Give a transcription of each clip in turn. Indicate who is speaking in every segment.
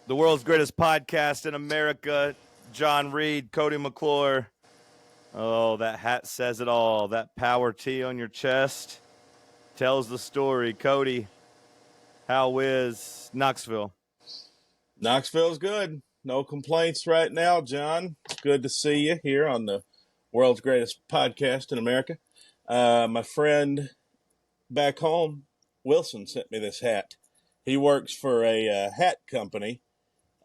Speaker 1: The world's greatest podcast in America. John Reed, Cody McClure. Oh, that hat says it all. That power T on your chest tells the story. Cody, how is Knoxville?
Speaker 2: Knoxville's good. No complaints right now, John. Good to see you here on the world's greatest podcast in America. My friend back home, Wilson, sent me this hat. He works for a hat company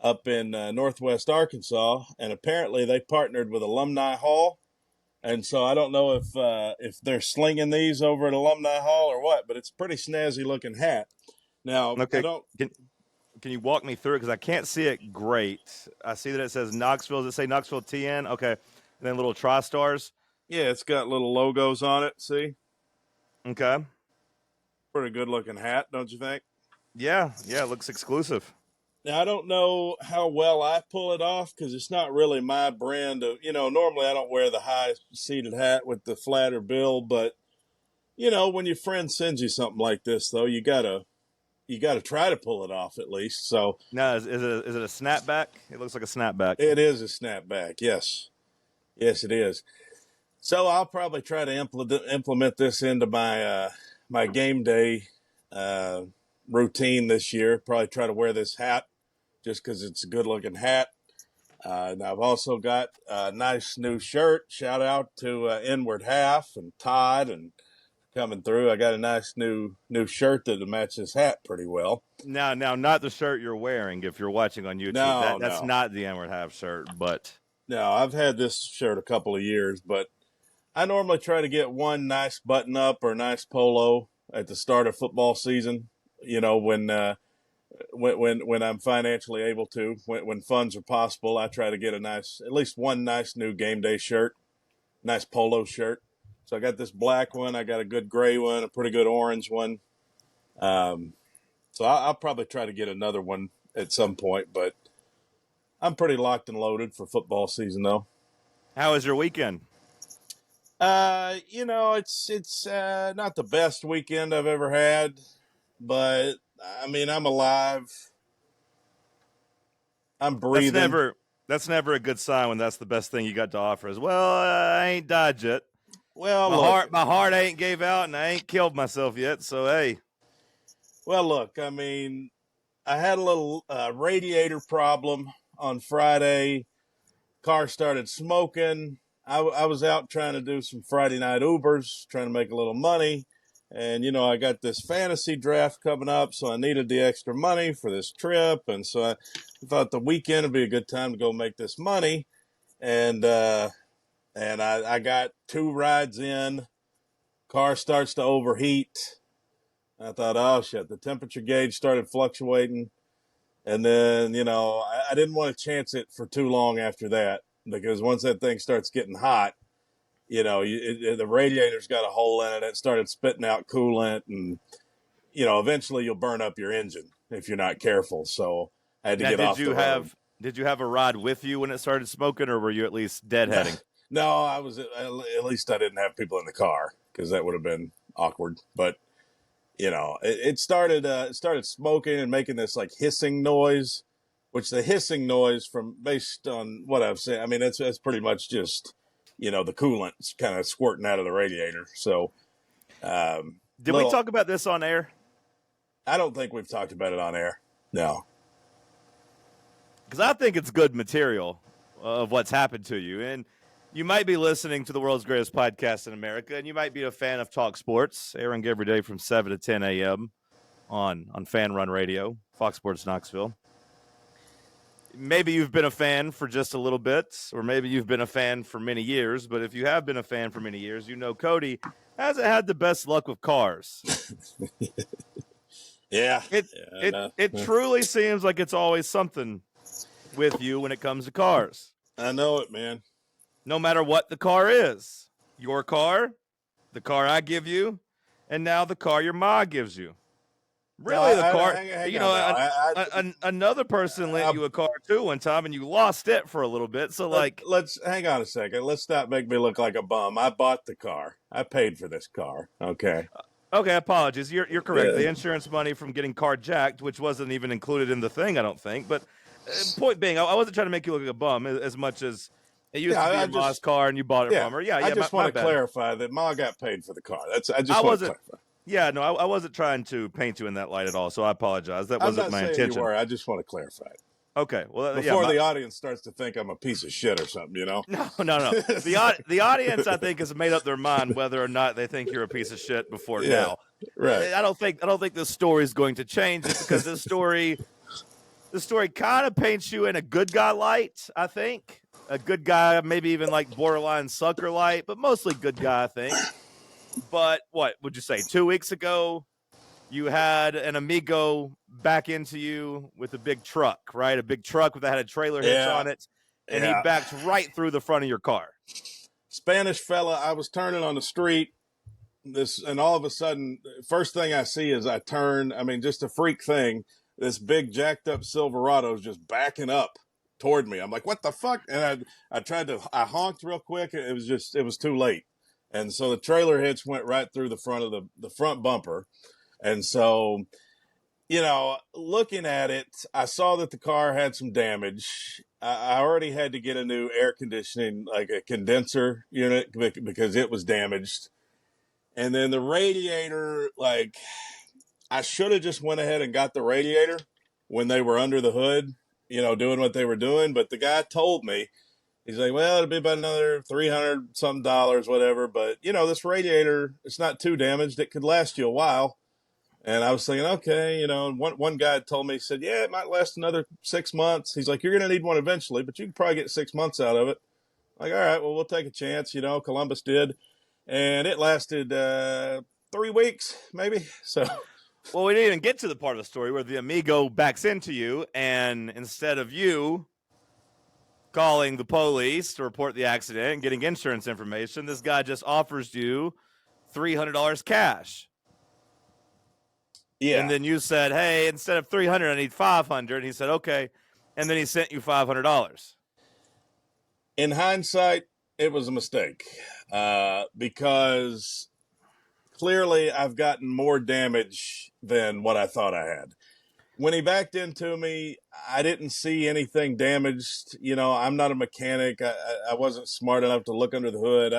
Speaker 2: up in northwest Arkansas, and apparently they partnered with Alumni Hall. And so I don't know if they're slinging these over at Alumni Hall or what, but it's a pretty snazzy looking hat. Now,
Speaker 1: Okay,
Speaker 2: I don't.
Speaker 1: can you walk me through it? Because I can't see it great. I see that it says Knoxville. Does it say Knoxville TN? Okay. And then little tri-stars.
Speaker 2: Yeah, it's got little logos on it. See?
Speaker 1: Okay.
Speaker 2: Pretty good looking hat, don't you think?
Speaker 1: Yeah, it looks exclusive.
Speaker 2: Now, I don't know how well I pull it off because it's not really my brand of, normally I don't wear the high seated hat with the flatter bill, but, when your friend sends you something like this, though, you gotta try to pull it off at least. So
Speaker 1: No, is it a snapback? It looks like a snapback.
Speaker 2: it is a snapback. Yes, it is. So I'll probably try to implement this into my game day routine this year. Probably try to wear this hat just because it's a good looking hat. And I've also got a nice new shirt. Shout out to Inward Half and Todd and coming through. I got a nice new shirt that matches this hat pretty well.
Speaker 1: Now, not the shirt you're wearing. If you're watching on YouTube, that's not the Inward Half shirt. But
Speaker 2: no, I've had this shirt a couple of years, but I normally try to get one nice button up or nice polo at the start of football season. When I'm financially able to, when funds are possible, I try to get at least one nice new game day shirt, nice polo shirt. So I got this black one, I got a good gray one, a pretty good orange one. So I'll probably try to get another one at some point, but I'm pretty locked and loaded for football season though.
Speaker 1: how was your weekend?
Speaker 2: It's not the best weekend I've ever had, but I mean, I'm alive. I'm breathing.
Speaker 1: That's never a good sign when that's the best thing you got to offer. Is well, I ain't died yet.
Speaker 2: Well,
Speaker 1: My heart ain't gave out, and I ain't killed myself yet. So hey.
Speaker 2: Well, look. I mean, I had a little radiator problem on Friday. Car started smoking. I was out trying to do some Friday night Ubers, trying to make a little money. And, I got this fantasy draft coming up, so I needed the extra money for this trip. And so I thought the weekend would be a good time to go make this money. And I got 2 rides in. Car starts to overheat. I thought, oh, shit, the temperature gauge started fluctuating. And then, I didn't want to chance it for too long after that because once that thing starts getting hot, the radiator's got a hole in it. It started spitting out coolant, and eventually you'll burn up your engine if you're not careful. So I had to get off the road.
Speaker 1: Did you have a rod with you when it started smoking, or were you at least deadheading?
Speaker 2: No, I was at least I didn't have people in the car because that would have been awkward. But it started smoking and making this like hissing noise, which the hissing noise based on what I've seen, I mean that's pretty much just the coolant's kind of squirting out of the radiator. So,
Speaker 1: did we talk about this on air?
Speaker 2: I don't think we've talked about it on air. No.
Speaker 1: Because I think it's good material of what's happened to you. And you might be listening to the world's greatest podcast in America, and you might be a fan of Talk Sports, airing every day from 7 to 10 a.m. on Fan Run Radio, Fox Sports Knoxville. Maybe you've been a fan for just a little bit, or maybe you've been a fan for many years. But if you have been a fan for many years, Cody hasn't had the best luck with cars.
Speaker 2: Yeah.
Speaker 1: It truly seems like it's always something with you when it comes to cars.
Speaker 2: I know it, man.
Speaker 1: No matter what the car is. Your car, the car I give you, and now the car your ma gives you. Really, the car. Another person lent you a car too one time, and you lost it for a little bit. So,
Speaker 2: let's hang on a second. Let's not make me look like a bum. I bought the car. I paid for this car. Okay.
Speaker 1: Okay, apologies. You're correct. Yeah. The insurance money from getting carjacked, which wasn't even included in the thing, I don't think. But Point being, I wasn't trying to make you look like a bum as much as it used
Speaker 2: Yeah,
Speaker 1: to be
Speaker 2: I
Speaker 1: your mom's
Speaker 2: just
Speaker 1: car and you bought it
Speaker 2: yeah,
Speaker 1: from her. Yeah,
Speaker 2: I
Speaker 1: yeah,
Speaker 2: just
Speaker 1: my
Speaker 2: want to
Speaker 1: bad.
Speaker 2: clarify that Ma got paid for the car. I
Speaker 1: I
Speaker 2: just want to
Speaker 1: wasn't.
Speaker 2: clarify.
Speaker 1: Yeah, no, I wasn't trying to paint you in that light at all. So I apologize. That
Speaker 2: I'm
Speaker 1: wasn't
Speaker 2: not
Speaker 1: my
Speaker 2: saying you
Speaker 1: intention.
Speaker 2: were. I just want to clarify it
Speaker 1: Okay, well, yeah,
Speaker 2: before the audience starts to think I'm a piece of shit or something. You know?
Speaker 1: no, no, no. The audience, I think, has made up their mind whether or not they think you're a piece of shit before
Speaker 2: Yeah,
Speaker 1: now.
Speaker 2: right.
Speaker 1: I don't think this story is going to change it because this story kind of paints you in a good guy light. I think a good guy, maybe even like borderline sucker light, but mostly good guy. I think. But what would you say? 2 weeks ago, you had an Amigo back into you with a big truck, right? A big truck that had a trailer hitch
Speaker 2: Yeah,
Speaker 1: on it, and he
Speaker 2: yeah.
Speaker 1: backed right through the front of your car.
Speaker 2: Spanish fella. I was turning on the street. And all of a sudden, first thing I see is I turn. I mean, just a freak thing. This big jacked up Silverado is just backing up toward me. I'm like, what the fuck? And I honked real quick. It was too late. And so the trailer hitch went right through the front of the front bumper. And so, looking at it, I saw that the car had some damage. I already had to get a new air conditioning, like a condenser unit, because it was damaged. And then the radiator, like, I should have just went ahead and got the radiator when they were under the hood, doing what they were doing. But the guy told me, he's like, well, it'll be about another $300 something, whatever. But, this radiator, it's not too damaged. It could last you a while. And I was thinking, okay, one guy told me, he said, yeah, it might last another 6 months. He's like, you're going to need one eventually, but you can probably get 6 months out of it. Like, all right, well, we'll take a chance. Columbus did. And it lasted 3 weeks, maybe. So,
Speaker 1: well, we didn't even get to the part of the story where the Amigo backs into you, and instead of you calling the police to report the accident and getting insurance information, this guy just offers you $300 cash.
Speaker 2: yeah.
Speaker 1: And then you said, hey, instead of $300, I need $500. And he said, okay. And then he sent you $500.
Speaker 2: In hindsight, it was a mistake because clearly I've gotten more damage than what I thought I had. When he backed into me, I didn't see anything damaged. I'm not a mechanic. I wasn't smart enough to look under the hood.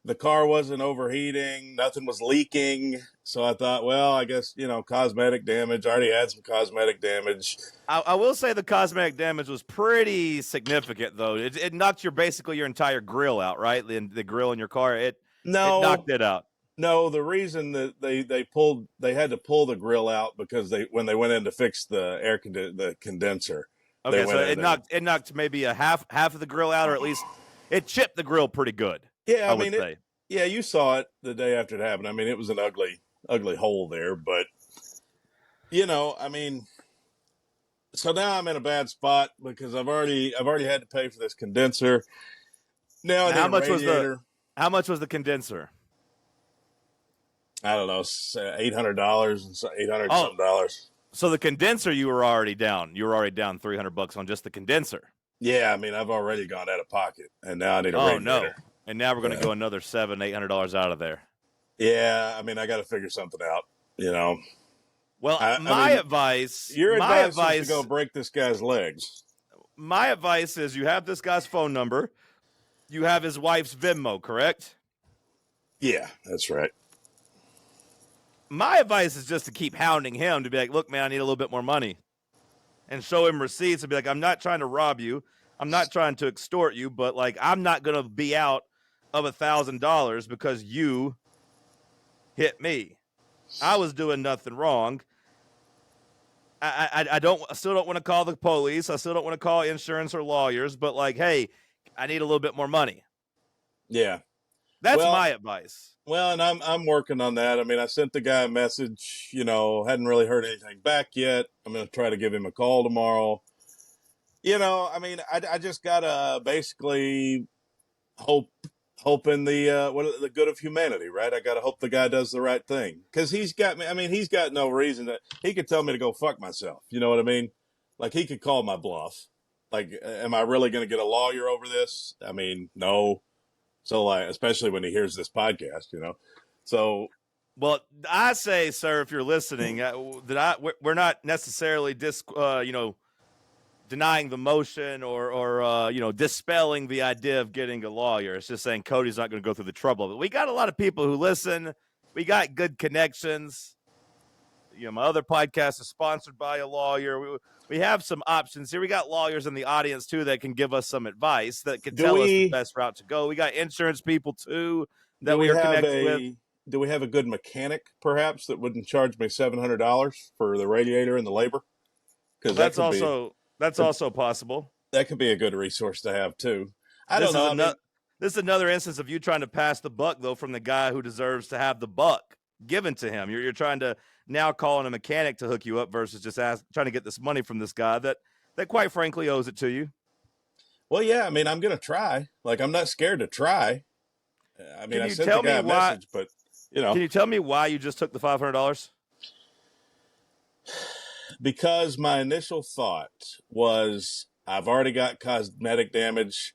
Speaker 2: The car wasn't overheating. Nothing was leaking. So I thought, well, I guess, cosmetic damage. I already had some cosmetic damage.
Speaker 1: I will say the cosmetic damage was pretty significant, though. It knocked basically your entire grill out, right? The grill in your car, it knocked it out.
Speaker 2: No, the reason that they had to pull the grill out because when they went in to fix the condenser.
Speaker 1: Okay, so it knocked maybe a half of the grill out, or at least it chipped the grill pretty good.
Speaker 2: Yeah,
Speaker 1: I would say.
Speaker 2: Yeah, you saw it the day after it happened. I mean, it was an ugly hole there, but so now I'm in a bad spot because I've already had to pay for this condenser. Now I need
Speaker 1: how
Speaker 2: a
Speaker 1: much
Speaker 2: radiator.
Speaker 1: How much was the condenser?
Speaker 2: I don't know, $800 and $800
Speaker 1: So the condenser, you were already down. You were already down $300 on just the condenser.
Speaker 2: Yeah, I mean, I've already gone out of pocket, and now I need a radiator.
Speaker 1: No! And now we're going to go another $700-800 out of there.
Speaker 2: Yeah, I mean, I got to figure something out.
Speaker 1: Well, my advice
Speaker 2: is to go break this guy's legs.
Speaker 1: My advice is you have this guy's phone number. You have his wife's Venmo, correct?
Speaker 2: Yeah, that's right.
Speaker 1: My advice is just to keep hounding him to be like, look, man, I need a little bit more money. And show him receipts and be like, I'm not trying to rob you. I'm not trying to extort you, but like, I'm not going to be out of $1,000 because you hit me. I was doing nothing wrong. I still don't want to call the police. I still don't want to call insurance or lawyers, but like, hey, I need a little bit more money.
Speaker 2: Yeah.
Speaker 1: That's my advice.
Speaker 2: Well, and I'm working on that. I mean, I sent the guy a message, hadn't really heard anything back yet. I'm going to try to give him a call tomorrow. I mean, I just got to basically hope in the good of humanity, right? I got to hope the guy does the right thing because he's got me. I mean, he's got no reason he could tell me to go fuck myself. You know what I mean? Like he could call my bluff. Like, am I really going to get a lawyer over this? I mean, no. So, like, especially when he hears this podcast, So,
Speaker 1: well, I say, sir, if you're listening, we're not necessarily denying the motion or dispelling the idea of getting a lawyer. It's just saying Cody's not going to go through the trouble. But we got a lot of people who listen. We got good connections. My other podcast is sponsored by a lawyer. We have some options here. We got lawyers in the audience too that can give us some advice, that can tell us the best route to go. We got insurance people too that we are connected with.
Speaker 2: Do we have a good mechanic perhaps that wouldn't charge me $700 for the radiator and the labor?
Speaker 1: Because that's also possible.
Speaker 2: That could be a good resource to have too. I don't know.
Speaker 1: This is another instance of you trying to pass the buck, though, from the guy who deserves to have the buck given to him. You're trying to now call in a mechanic to hook you up versus just trying to get this money from this guy that quite frankly owes it to you.
Speaker 2: Well, yeah, I mean, I'm going to try. Like, I'm not scared to try. I mean, I sent the guy a message, but,
Speaker 1: Can you tell me why you just took the $500?
Speaker 2: Because my initial thought was I've already got cosmetic damage.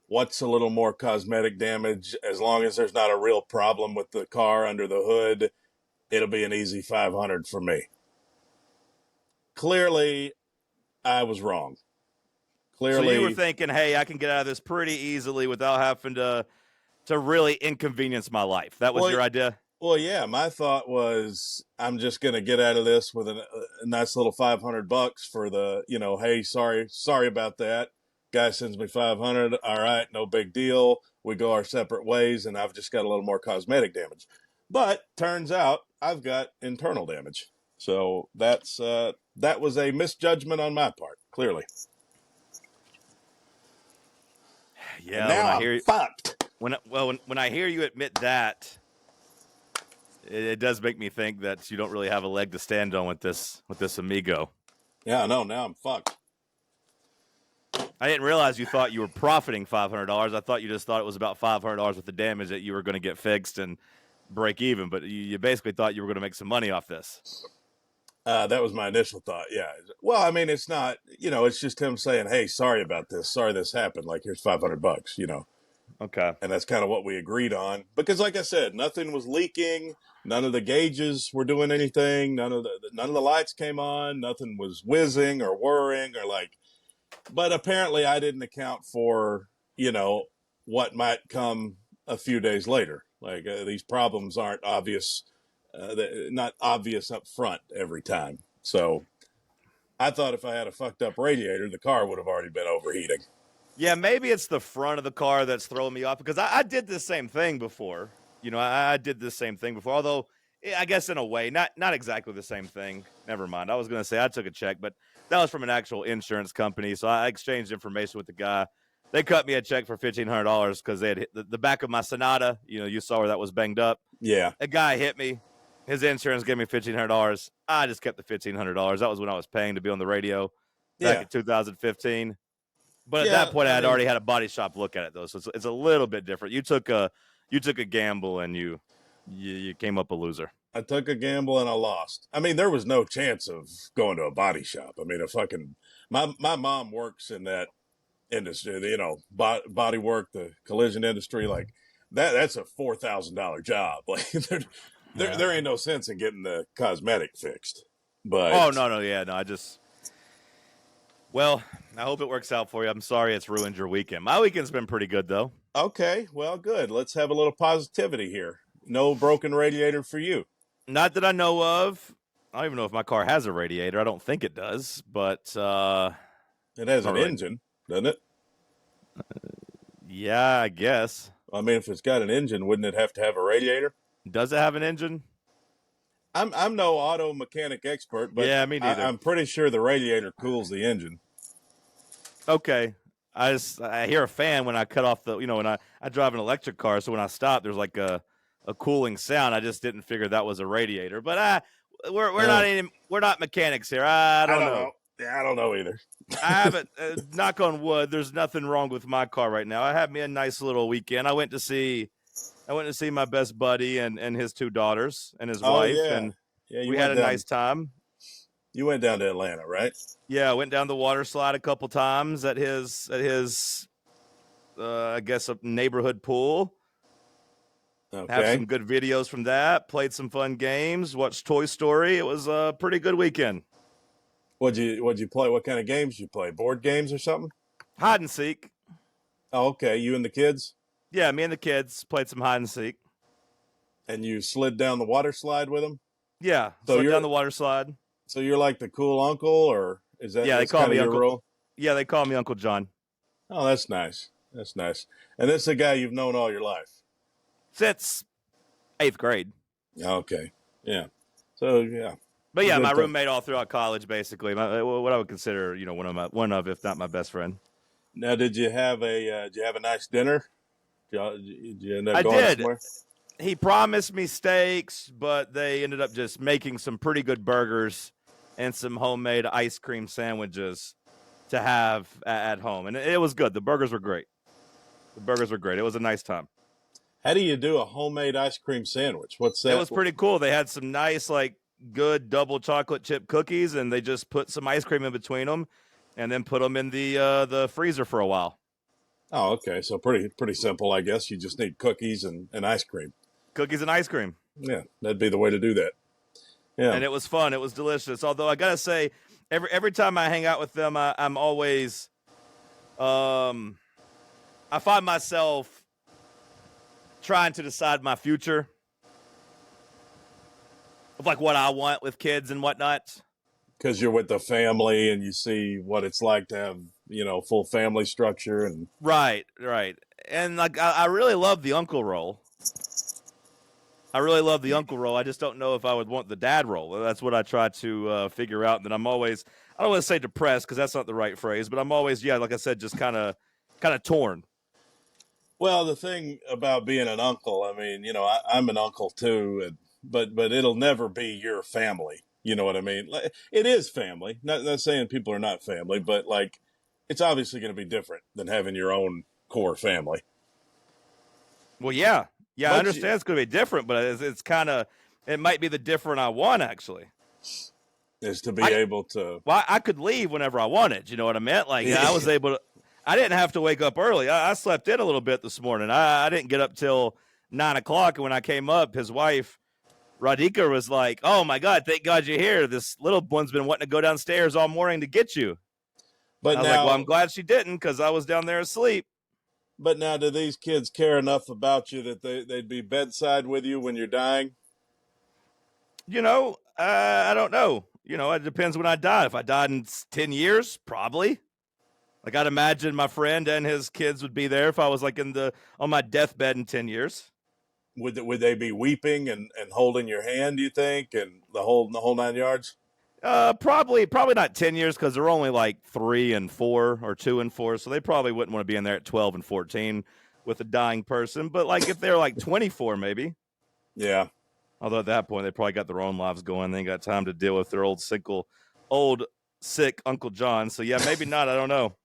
Speaker 2: What's a little more cosmetic damage? As long as there's not a real problem with the car under the hood, it'll be an easy 500 for me. Clearly, I was wrong.
Speaker 1: So you were thinking, hey, I can get out of this pretty easily without having to really inconvenience my life. That was your idea?
Speaker 2: Well, yeah, my thought was I'm just going to get out of this with a nice little $500 for the, hey, sorry about that. Guy sends me 500. All right, no big deal. We go our separate ways, and I've just got a little more cosmetic damage. But turns out I've got internal damage. So that was a misjudgment on my part, clearly.
Speaker 1: Yeah,
Speaker 2: and now I'm fucked.
Speaker 1: When I hear you admit that, it does make me think that you don't really have a leg to stand on with this amigo.
Speaker 2: Yeah, no, now I'm fucked.
Speaker 1: I didn't realize you thought you were profiting $500. I thought you just thought it was about $500 with the damage that you were going to get fixed and break even. But you basically thought you were going to make some money off this.
Speaker 2: That was my initial thought. Yeah. Well, I mean, it's not. It's just him saying, "Hey, sorry about this. Sorry this happened. Like, here's $500."
Speaker 1: Okay.
Speaker 2: And that's kind of what we agreed on. Because, like I said, nothing was leaking. None of the gauges were doing anything. None of the lights came on. Nothing was whizzing or whirring or like. But apparently I didn't account for, what might come a few days later. Like these problems aren't obvious, not obvious up front every time. So I thought if I had a fucked up radiator, the car would have already been overheating.
Speaker 1: Yeah, maybe it's the front of the car that's throwing me off because I did the same thing before. I did the same thing before, although I guess in a way, not exactly the same thing. Never mind. I was going to say I took a check, but that was from an actual insurance company. So I exchanged information with the guy. They cut me a check for $1,500 because they had hit the back of my Sonata. You saw where that was banged up.
Speaker 2: Yeah.
Speaker 1: A guy hit me. His insurance gave me $1,500. I just kept the $1,500. That was when I was paying to be on the radio back in 2015. But at that point, I had already had a body shop look at it, though. So it's a little bit different. You took a gamble and you came up a loser.
Speaker 2: I took a gamble and I lost. I mean, there was no chance of going to a body shop. I mean, my mom works in that industry, body work, the collision industry, like that's a $4,000 job. Like there ain't no sense in getting the cosmetic fixed. But
Speaker 1: well, I hope it works out for you. I'm sorry it's ruined your weekend. My weekend's been pretty good though.
Speaker 2: Okay, well, good. Let's have a little positivity here. No broken radiator for you.
Speaker 1: Not that I know of. I don't even know if my car has a radiator. I don't think it does, but
Speaker 2: it has an engine, doesn't it?
Speaker 1: Yeah, I guess.
Speaker 2: I mean, if it's got an engine, wouldn't it have to have a radiator?
Speaker 1: Does it have an engine?
Speaker 2: I'm no auto mechanic expert, but
Speaker 1: yeah, me neither.
Speaker 2: I'm pretty sure the radiator cools the engine.
Speaker 1: Okay. I hear a fan when I cut off when I drive an electric car, so when I stop, there's like a cooling sound. I just didn't figure that was a radiator. But we're not mechanics here. I don't know.
Speaker 2: Yeah, I don't know either.
Speaker 1: I haven't. Knock on wood. There's nothing wrong with my car right now. I had me a nice little weekend. I went to see my best buddy and his two daughters and his wife, and we had a nice time.
Speaker 2: You went down to Atlanta, right?
Speaker 1: Yeah, I went down the water slide a couple times at his I guess a neighborhood pool.
Speaker 2: Okay.
Speaker 1: Have some good videos from that. Played some fun games. Watched Toy Story. It was a pretty good weekend.
Speaker 2: What'd you play? What kind of games did you play? Board games or something?
Speaker 1: Hide and seek.
Speaker 2: Oh, okay. You and the kids,
Speaker 1: Yeah, me and the kids played some hide and seek.
Speaker 2: and you slid down the water slide with them.
Speaker 1: Yeah,
Speaker 2: So
Speaker 1: slid down
Speaker 2: you're
Speaker 1: the water slide.
Speaker 2: so you're like the cool uncle, or is that
Speaker 1: Yeah, they
Speaker 2: that's
Speaker 1: call
Speaker 2: kind of
Speaker 1: me
Speaker 2: your
Speaker 1: Uncle.
Speaker 2: role?
Speaker 1: Yeah, they call me Uncle John.
Speaker 2: Oh, that's nice. That's nice. And this is a guy you've known all your life.
Speaker 1: Since 8th grade.
Speaker 2: Okay. Yeah. So yeah,
Speaker 1: But yeah,
Speaker 2: good
Speaker 1: my
Speaker 2: thing.
Speaker 1: roommate all throughout college, basically. What I would consider, one of, if not my best friend.
Speaker 2: Now, did you have a nice dinner? Did you end up
Speaker 1: I
Speaker 2: going
Speaker 1: did.
Speaker 2: somewhere?
Speaker 1: He promised me steaks, but they ended up just making some pretty good burgers and some homemade ice cream sandwiches to have at home. And it was good. The burgers were great. It was a nice time.
Speaker 2: How do you do a homemade ice cream sandwich? What's
Speaker 1: It
Speaker 2: that?
Speaker 1: was pretty cool. They had some nice, like, good double chocolate chip cookies, and they just put some ice cream in between them and then put them in the freezer for a while.
Speaker 2: Oh, okay. So pretty simple, I guess. You just need cookies and ice cream.
Speaker 1: Cookies and ice cream.
Speaker 2: Yeah, that'd be the way to do that. Yeah.
Speaker 1: And it was fun. It was delicious. Although I gotta say, every time I hang out with them, I'm always, I find myself trying to decide my future of like what I want with kids and whatnot.
Speaker 2: Because you're with the family and you see what it's like to have, full family structure. And
Speaker 1: Right. And like I really love the uncle role. I just don't know if I would want the dad role. That's what I try to figure out. And then I don't want to say depressed because that's not the right phrase, but I'm always, yeah, like I said, just kind of torn.
Speaker 2: well, the thing about being an uncle, I mean, I'm an uncle too, but it'll never be your family. You know what I mean? Like, it is family. Not saying people are not family, but like, it's obviously going to be different than having your own core family.
Speaker 1: Well, yeah. Yeah, I
Speaker 2: But
Speaker 1: understand it's going to be different, but it's kind of, it might be the different I want, actually.
Speaker 2: is to be
Speaker 1: I,
Speaker 2: able to.
Speaker 1: well, I could leave whenever I wanted. You know what I meant? Like, I was able to, I didn't have to wake up early. I slept in a little bit this morning. I didn't get up till 9 o'clock. And when I came up, his wife, Radhika, was like, "Oh my God, thank God you're here. This little one's been wanting to go downstairs all morning to get you." And
Speaker 2: But
Speaker 1: I was like, "Well,
Speaker 2: now,
Speaker 1: I'm glad she didn't because I was down there asleep."
Speaker 2: do these kids care enough about you that they'd be bedside with you when you're dying?
Speaker 1: I don't know. It depends when I die. If I died in 10 years, probably. Like, I'd imagine my friend and his kids would be there if I was like on my deathbed in 10 years.
Speaker 2: Would they be weeping and holding your hand? Do you think, and the whole 9 yards?
Speaker 1: Probably not 10 years because they're only like 3 and 4 or 2 and 4. So they probably wouldn't want to be in there at 12 and 14 with a dying person. But like if they're like 24, maybe.
Speaker 2: Yeah.
Speaker 1: Although at that point, they probably got their own lives going. They ain't got time to deal with their old sick Uncle John. So yeah, maybe not. I don't know.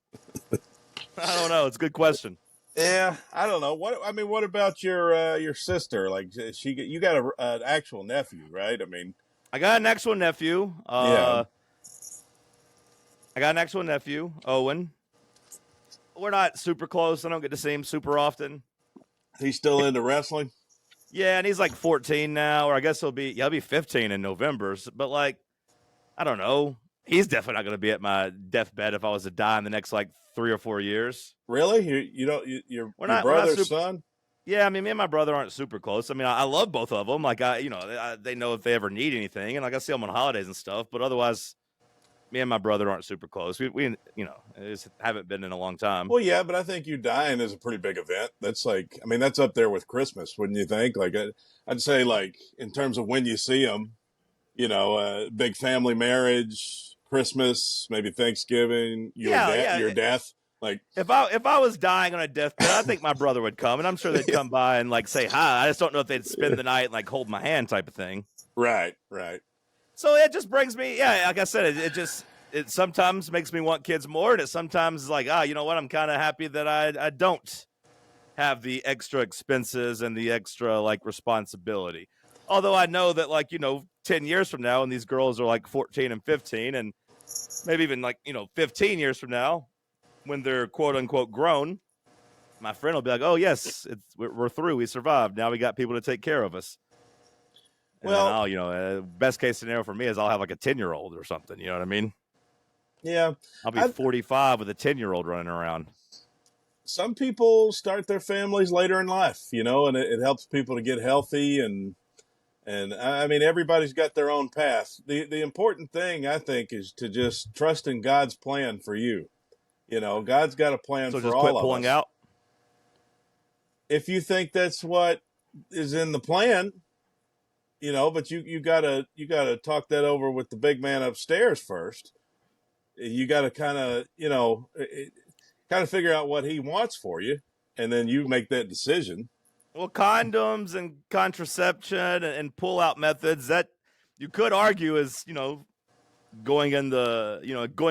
Speaker 1: It's a good question.
Speaker 2: Yeah, I don't know. What about your sister? Like, you got an actual nephew, right? I mean,
Speaker 1: I got an actual nephew.
Speaker 2: yeah.
Speaker 1: Owen. We're not super close. I don't get to see him super often.
Speaker 2: He's still into wrestling.
Speaker 1: Yeah, and he's like 14 now, or I guess he'll be 15 in November. But like, I don't know. He's definitely not going to be at my deathbed if I was to die in the next like 3 or 4 years.
Speaker 2: Really? You don't your
Speaker 1: We're
Speaker 2: your
Speaker 1: not
Speaker 2: brother's
Speaker 1: super,
Speaker 2: son?
Speaker 1: Yeah, I mean, me and my brother aren't super close. I mean, I love both of them. Like, they know if they ever need anything, and like I see them on holidays and stuff. But otherwise, me and my brother aren't super close. We just haven't been in a long time.
Speaker 2: Well, yeah, but I think you dying is a pretty big event. That's like, I mean, that's up there with Christmas, wouldn't you think? Like, I'd say, like, in terms of when you see them, big family marriage, Christmas, maybe Thanksgiving, your death. Like,
Speaker 1: If I was dying on a deathbed, I think my brother would come, and I'm sure they'd come by and like say hi. I just don't know if they'd spend the night and like hold my hand type of thing.
Speaker 2: right.
Speaker 1: So it just brings me, yeah, like I said, it sometimes makes me want kids more, and it sometimes is like, you know what, I'm kind of happy that I don't have the extra expenses and the extra like responsibility. Although I know that like 10 years from now, and these girls are like 14 and 15, and maybe even like 15 years from now, when they're quote unquote grown, my friend will be like, "Oh yes, we're through. We survived. Now we got people to take care of us." And
Speaker 2: Well,
Speaker 1: then I'll, best case scenario for me is I'll have like a 10-year-old or something. You know what I mean?
Speaker 2: Yeah.
Speaker 1: I'll be
Speaker 2: I,
Speaker 1: 45 with a 10-year-old running around.
Speaker 2: some people start their families later in life, and it helps people to get healthy and I mean, everybody's got their own path. The important thing, I think, is to just trust in God's plan for you. God's got a plan
Speaker 1: So
Speaker 2: for
Speaker 1: just
Speaker 2: all
Speaker 1: quit
Speaker 2: of
Speaker 1: pulling
Speaker 2: us.
Speaker 1: out.
Speaker 2: If you think that's what is in the plan, but you gotta talk that over with the big man upstairs first. You gotta kind of figure out what he wants for you, and then you make that decision.
Speaker 1: Well, condoms and contraception and pull-out methods that you could argue is, going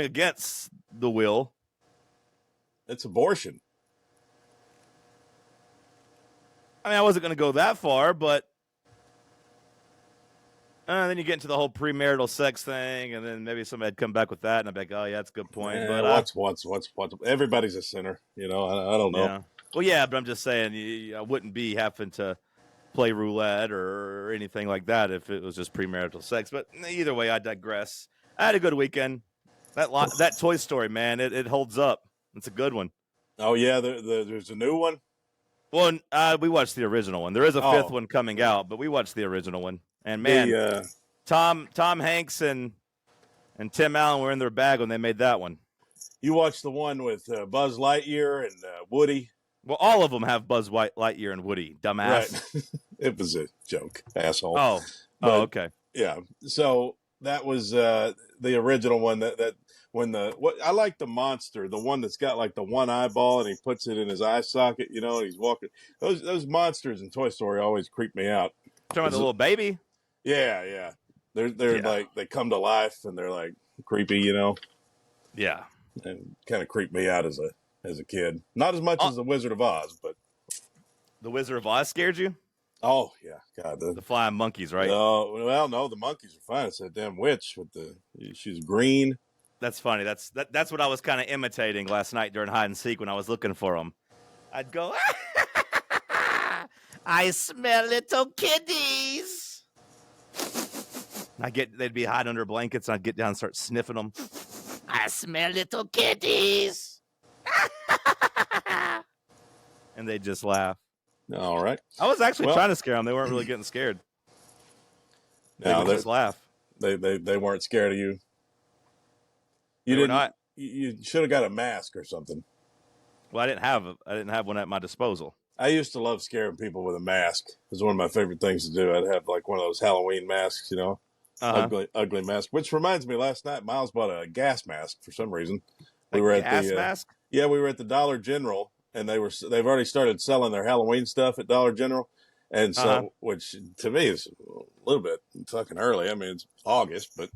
Speaker 1: against the will.
Speaker 2: It's abortion.
Speaker 1: I mean, I wasn't going to go that far, but then you get into the whole premarital sex thing, and then maybe somebody'd come back with that, and I'd be like, oh, yeah, that's a good point. But
Speaker 2: What's everybody's a sinner. I don't know.
Speaker 1: yeah. Well, yeah, but I'm just saying I wouldn't be having to play roulette or anything like that if it was just premarital sex. But either way, I digress. I had a good weekend. That Toy Story, man, it holds up. It's a good one.
Speaker 2: Oh yeah, there's a new one.
Speaker 1: Well, we watched the original one. There is a fifth
Speaker 2: Oh.
Speaker 1: one coming out, but we watched the original one. And man,
Speaker 2: The
Speaker 1: Tom Hanks and Tim Allen were in their bag when they made that one.
Speaker 2: you watched the one with Buzz Lightyear and Woody.
Speaker 1: Well, all of them have Buzz Lightyear and Woody. Dumbass.
Speaker 2: Right. It was a joke, asshole.
Speaker 1: Oh,
Speaker 2: But,
Speaker 1: okay.
Speaker 2: Yeah. So that was the original one. That when I like the monster, the one that's got like the one eyeball and he puts it in his eye socket. And he's walking. Those monsters in Toy Story always creep me out.
Speaker 1: Talking about the little baby.
Speaker 2: Yeah. They're
Speaker 1: Yeah.
Speaker 2: like they come to life and they're like creepy.
Speaker 1: Yeah.
Speaker 2: And kind of creeped me out as a kid. Not as much as the Wizard of Oz, but
Speaker 1: The Wizard of Oz scared you?
Speaker 2: oh yeah, God,
Speaker 1: The flying monkeys, right?
Speaker 2: well, no, the monkeys are fine. It's that damn witch with she's green.
Speaker 1: That's funny. That's what I was kind of imitating last night during hide and seek when I was looking for them. I'd go, I smell little kitties. They'd be hiding under blankets, and I'd get down and start sniffing them. I smell little kitties. And they'd just laugh.
Speaker 2: All right.
Speaker 1: I was actually
Speaker 2: Well-
Speaker 1: trying to scare them. They weren't really getting scared. They
Speaker 2: No,
Speaker 1: would just laugh.
Speaker 2: they weren't scared of you.
Speaker 1: They
Speaker 2: You
Speaker 1: were
Speaker 2: didn't.
Speaker 1: not.
Speaker 2: You should have got a mask or something.
Speaker 1: Well, I didn't have one at my disposal.
Speaker 2: I used to love scaring people with a mask. It was one of my favorite things to do. I'd have like one of those Halloween masks,
Speaker 1: Uh-huh.
Speaker 2: ugly mask. Which reminds me, last night Miles bought a gas mask for some reason.
Speaker 1: A
Speaker 2: We were at
Speaker 1: gas
Speaker 2: the
Speaker 1: mask?
Speaker 2: Yeah, we were at the Dollar General, and they've already started selling their Halloween stuff at Dollar General, and so
Speaker 1: Uh-huh.
Speaker 2: which to me is a little bit fucking early. I mean, it's August, but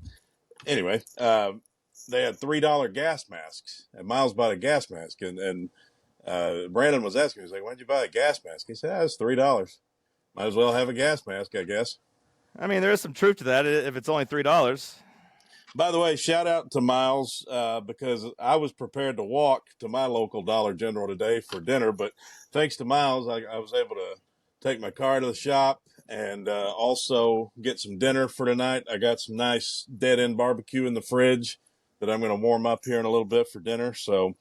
Speaker 2: anyway, they had $3 gas masks, and Miles bought a gas mask, and Brandon was asking, he was like, "Why'd you buy a gas mask?" He said, "It's $3. Might as well have a gas mask, I guess."
Speaker 1: I mean, there is some truth to that if it's only $3.
Speaker 2: By the way, shout out to Miles because I was prepared to walk to my local Dollar General today for dinner, but thanks to Miles, I was able to take my car to the shop and also get some dinner for tonight. I got some nice dead end barbecue in the fridge that I'm going to warm up here in a little bit for dinner. So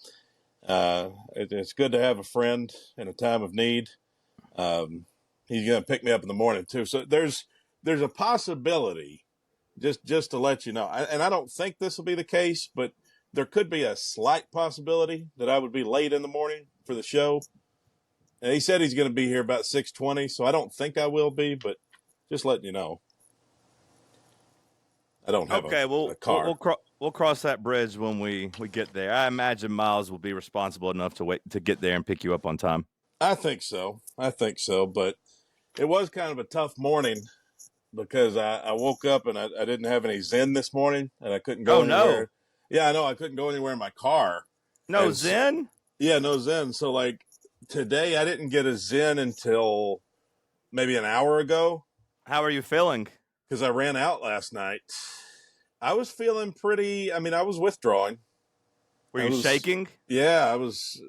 Speaker 2: it's good to have a friend in a time of need. He's going to pick me up in the morning too. So there's a possibility. Just to let you know, and I don't think this will be the case, but there could be a slight possibility that I would be late in the morning for the show. And he said he's going to be here about 6:20, so I don't think I will be, but just letting you know. I don't have a car.
Speaker 1: We'll cross that bridge when we get there. I imagine Miles will be responsible enough to get there and pick you up on time.
Speaker 2: I think so, but it was kind of a tough morning because I woke up and I didn't have any Zen this morning, and I couldn't go anywhere.
Speaker 1: No.
Speaker 2: Yeah, I know. I couldn't go anywhere in my car.
Speaker 1: No
Speaker 2: And
Speaker 1: Zen?
Speaker 2: Yeah, no Zen. So, like, today I didn't get a Zen until maybe an hour ago
Speaker 1: How are you feeling?
Speaker 2: because I ran out last night. I was feeling pretty, I mean, I was withdrawing.
Speaker 1: Were
Speaker 2: I
Speaker 1: you
Speaker 2: was-
Speaker 1: shaking?
Speaker 2: Yeah,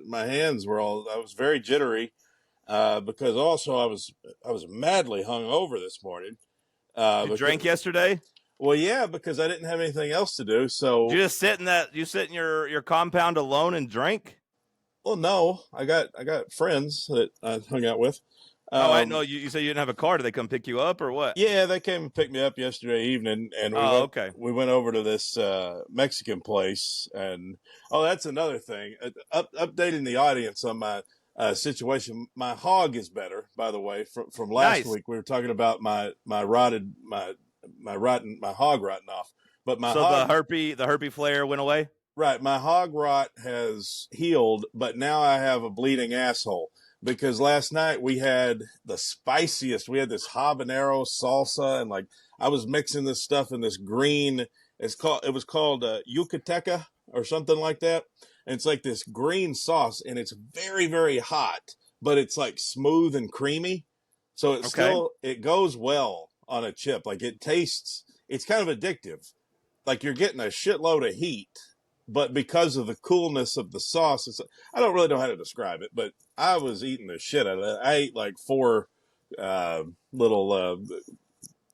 Speaker 2: my hands were I was very jittery because also I was madly hungover this morning.
Speaker 1: You drank yesterday?
Speaker 2: Well, yeah, because I didn't have anything else to do. So,
Speaker 1: You just sit in that. You sit in your compound alone and drink.
Speaker 2: well, no, I got friends that I hung out with.
Speaker 1: Oh, I know.
Speaker 2: Um,
Speaker 1: You said you didn't have a car. Did they come pick you up or what?
Speaker 2: yeah, they came and picked me up yesterday evening, and we
Speaker 1: Oh,
Speaker 2: went
Speaker 1: okay.
Speaker 2: we went over to this Mexican place. And oh, that's another thing. Updating the audience on my situation. My hog is better, by the way. From last
Speaker 1: Nice.
Speaker 2: week, we were talking about my rotted my hog rotting off, but my
Speaker 1: So
Speaker 2: hog.
Speaker 1: the herpy flare went away.
Speaker 2: Right, my hog rot has healed, but now I have a bleeding asshole because last night we had the spiciest. We had this habanero salsa, and like I was mixing this stuff in this green. It was called yucateca or something like that. And it's like this green sauce, and it's very very hot, but it's like smooth and creamy. So
Speaker 1: Okay.
Speaker 2: it goes well on a chip. Like it tastes. It's kind of addictive. Like you're getting a shitload of heat, but because of the coolness of the sauce, I don't really know how to describe it, but I was eating the shit out of it. I ate like four little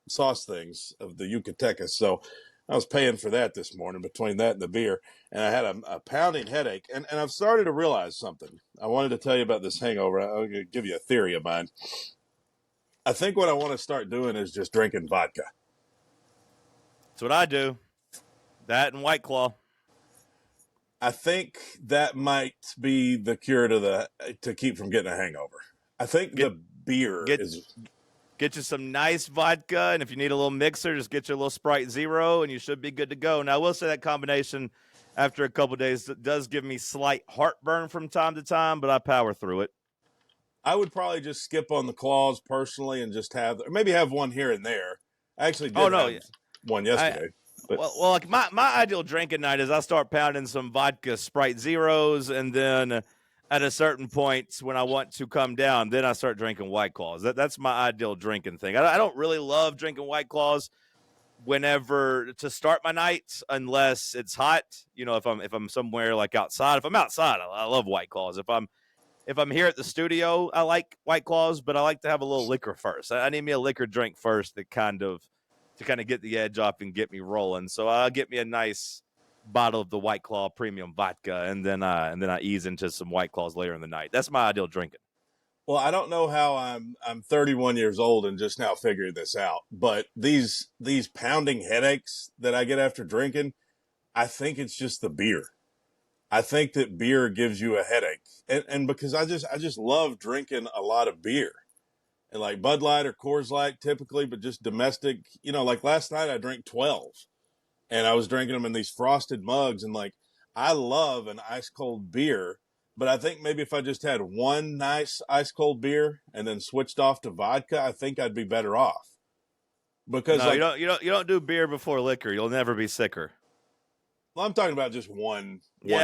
Speaker 2: sauce things of the Yucateca. So I was paying for that this morning between that and the beer. And I had a pounding headache. And I've started to realize something. I wanted to tell you about this hangover. I'll give you a theory of mine. I think what I want to start doing is just drinking vodka.
Speaker 1: That's what I do. That and White Claw.
Speaker 2: I think that might be the cure to keep from getting a hangover. I think
Speaker 1: Get
Speaker 2: the beer
Speaker 1: get
Speaker 2: is.
Speaker 1: get you some nice vodka, and if you need a little mixer, just get you a little Sprite Zero, and you should be good to go. Now, I will say that combination after a couple of days does give me slight heartburn from time to time, but I power through it.
Speaker 2: I would probably just skip on the claws personally and just have, or maybe have one here and there. I actually
Speaker 1: Oh
Speaker 2: did
Speaker 1: no,
Speaker 2: have one yesterday. But
Speaker 1: well, like my ideal drinking night is I start pounding some vodka Sprite Zeros, and then at a certain point when I want to come down, then I start drinking White Claws. That's my ideal drinking thing. I don't really love drinking White Claws whenever to start my nights unless it's hot. You know, if I'm somewhere like outside. If I'm outside, I love White Claws. If I'm here at the studio, I like White Claws, but I like to have a little liquor first. I need me a liquor drink first that kind of get the edge off and get me rolling. So I'll get me a nice bottle of the White Claw premium vodka, and then I ease into some White Claws later in the night. That's my ideal drinking.
Speaker 2: well, I don't know how I'm 31 years old and just now figuring this out. But these pounding headaches that I get after drinking, I think it's just the beer. I think that beer gives you a headache, and because I just love drinking a lot of beer, and like Bud Light or Coors Light typically, but just domestic. You know, like last night I drank 12, and I was drinking them in these frosted mugs, and like I love an ice cold beer, but I think maybe if I just had one nice ice cold beer and then switched off to vodka, I think I'd be better off because
Speaker 1: No,
Speaker 2: like
Speaker 1: you don't do beer before liquor. You'll never be sicker.
Speaker 2: well, I'm talking about just
Speaker 1: Yeah,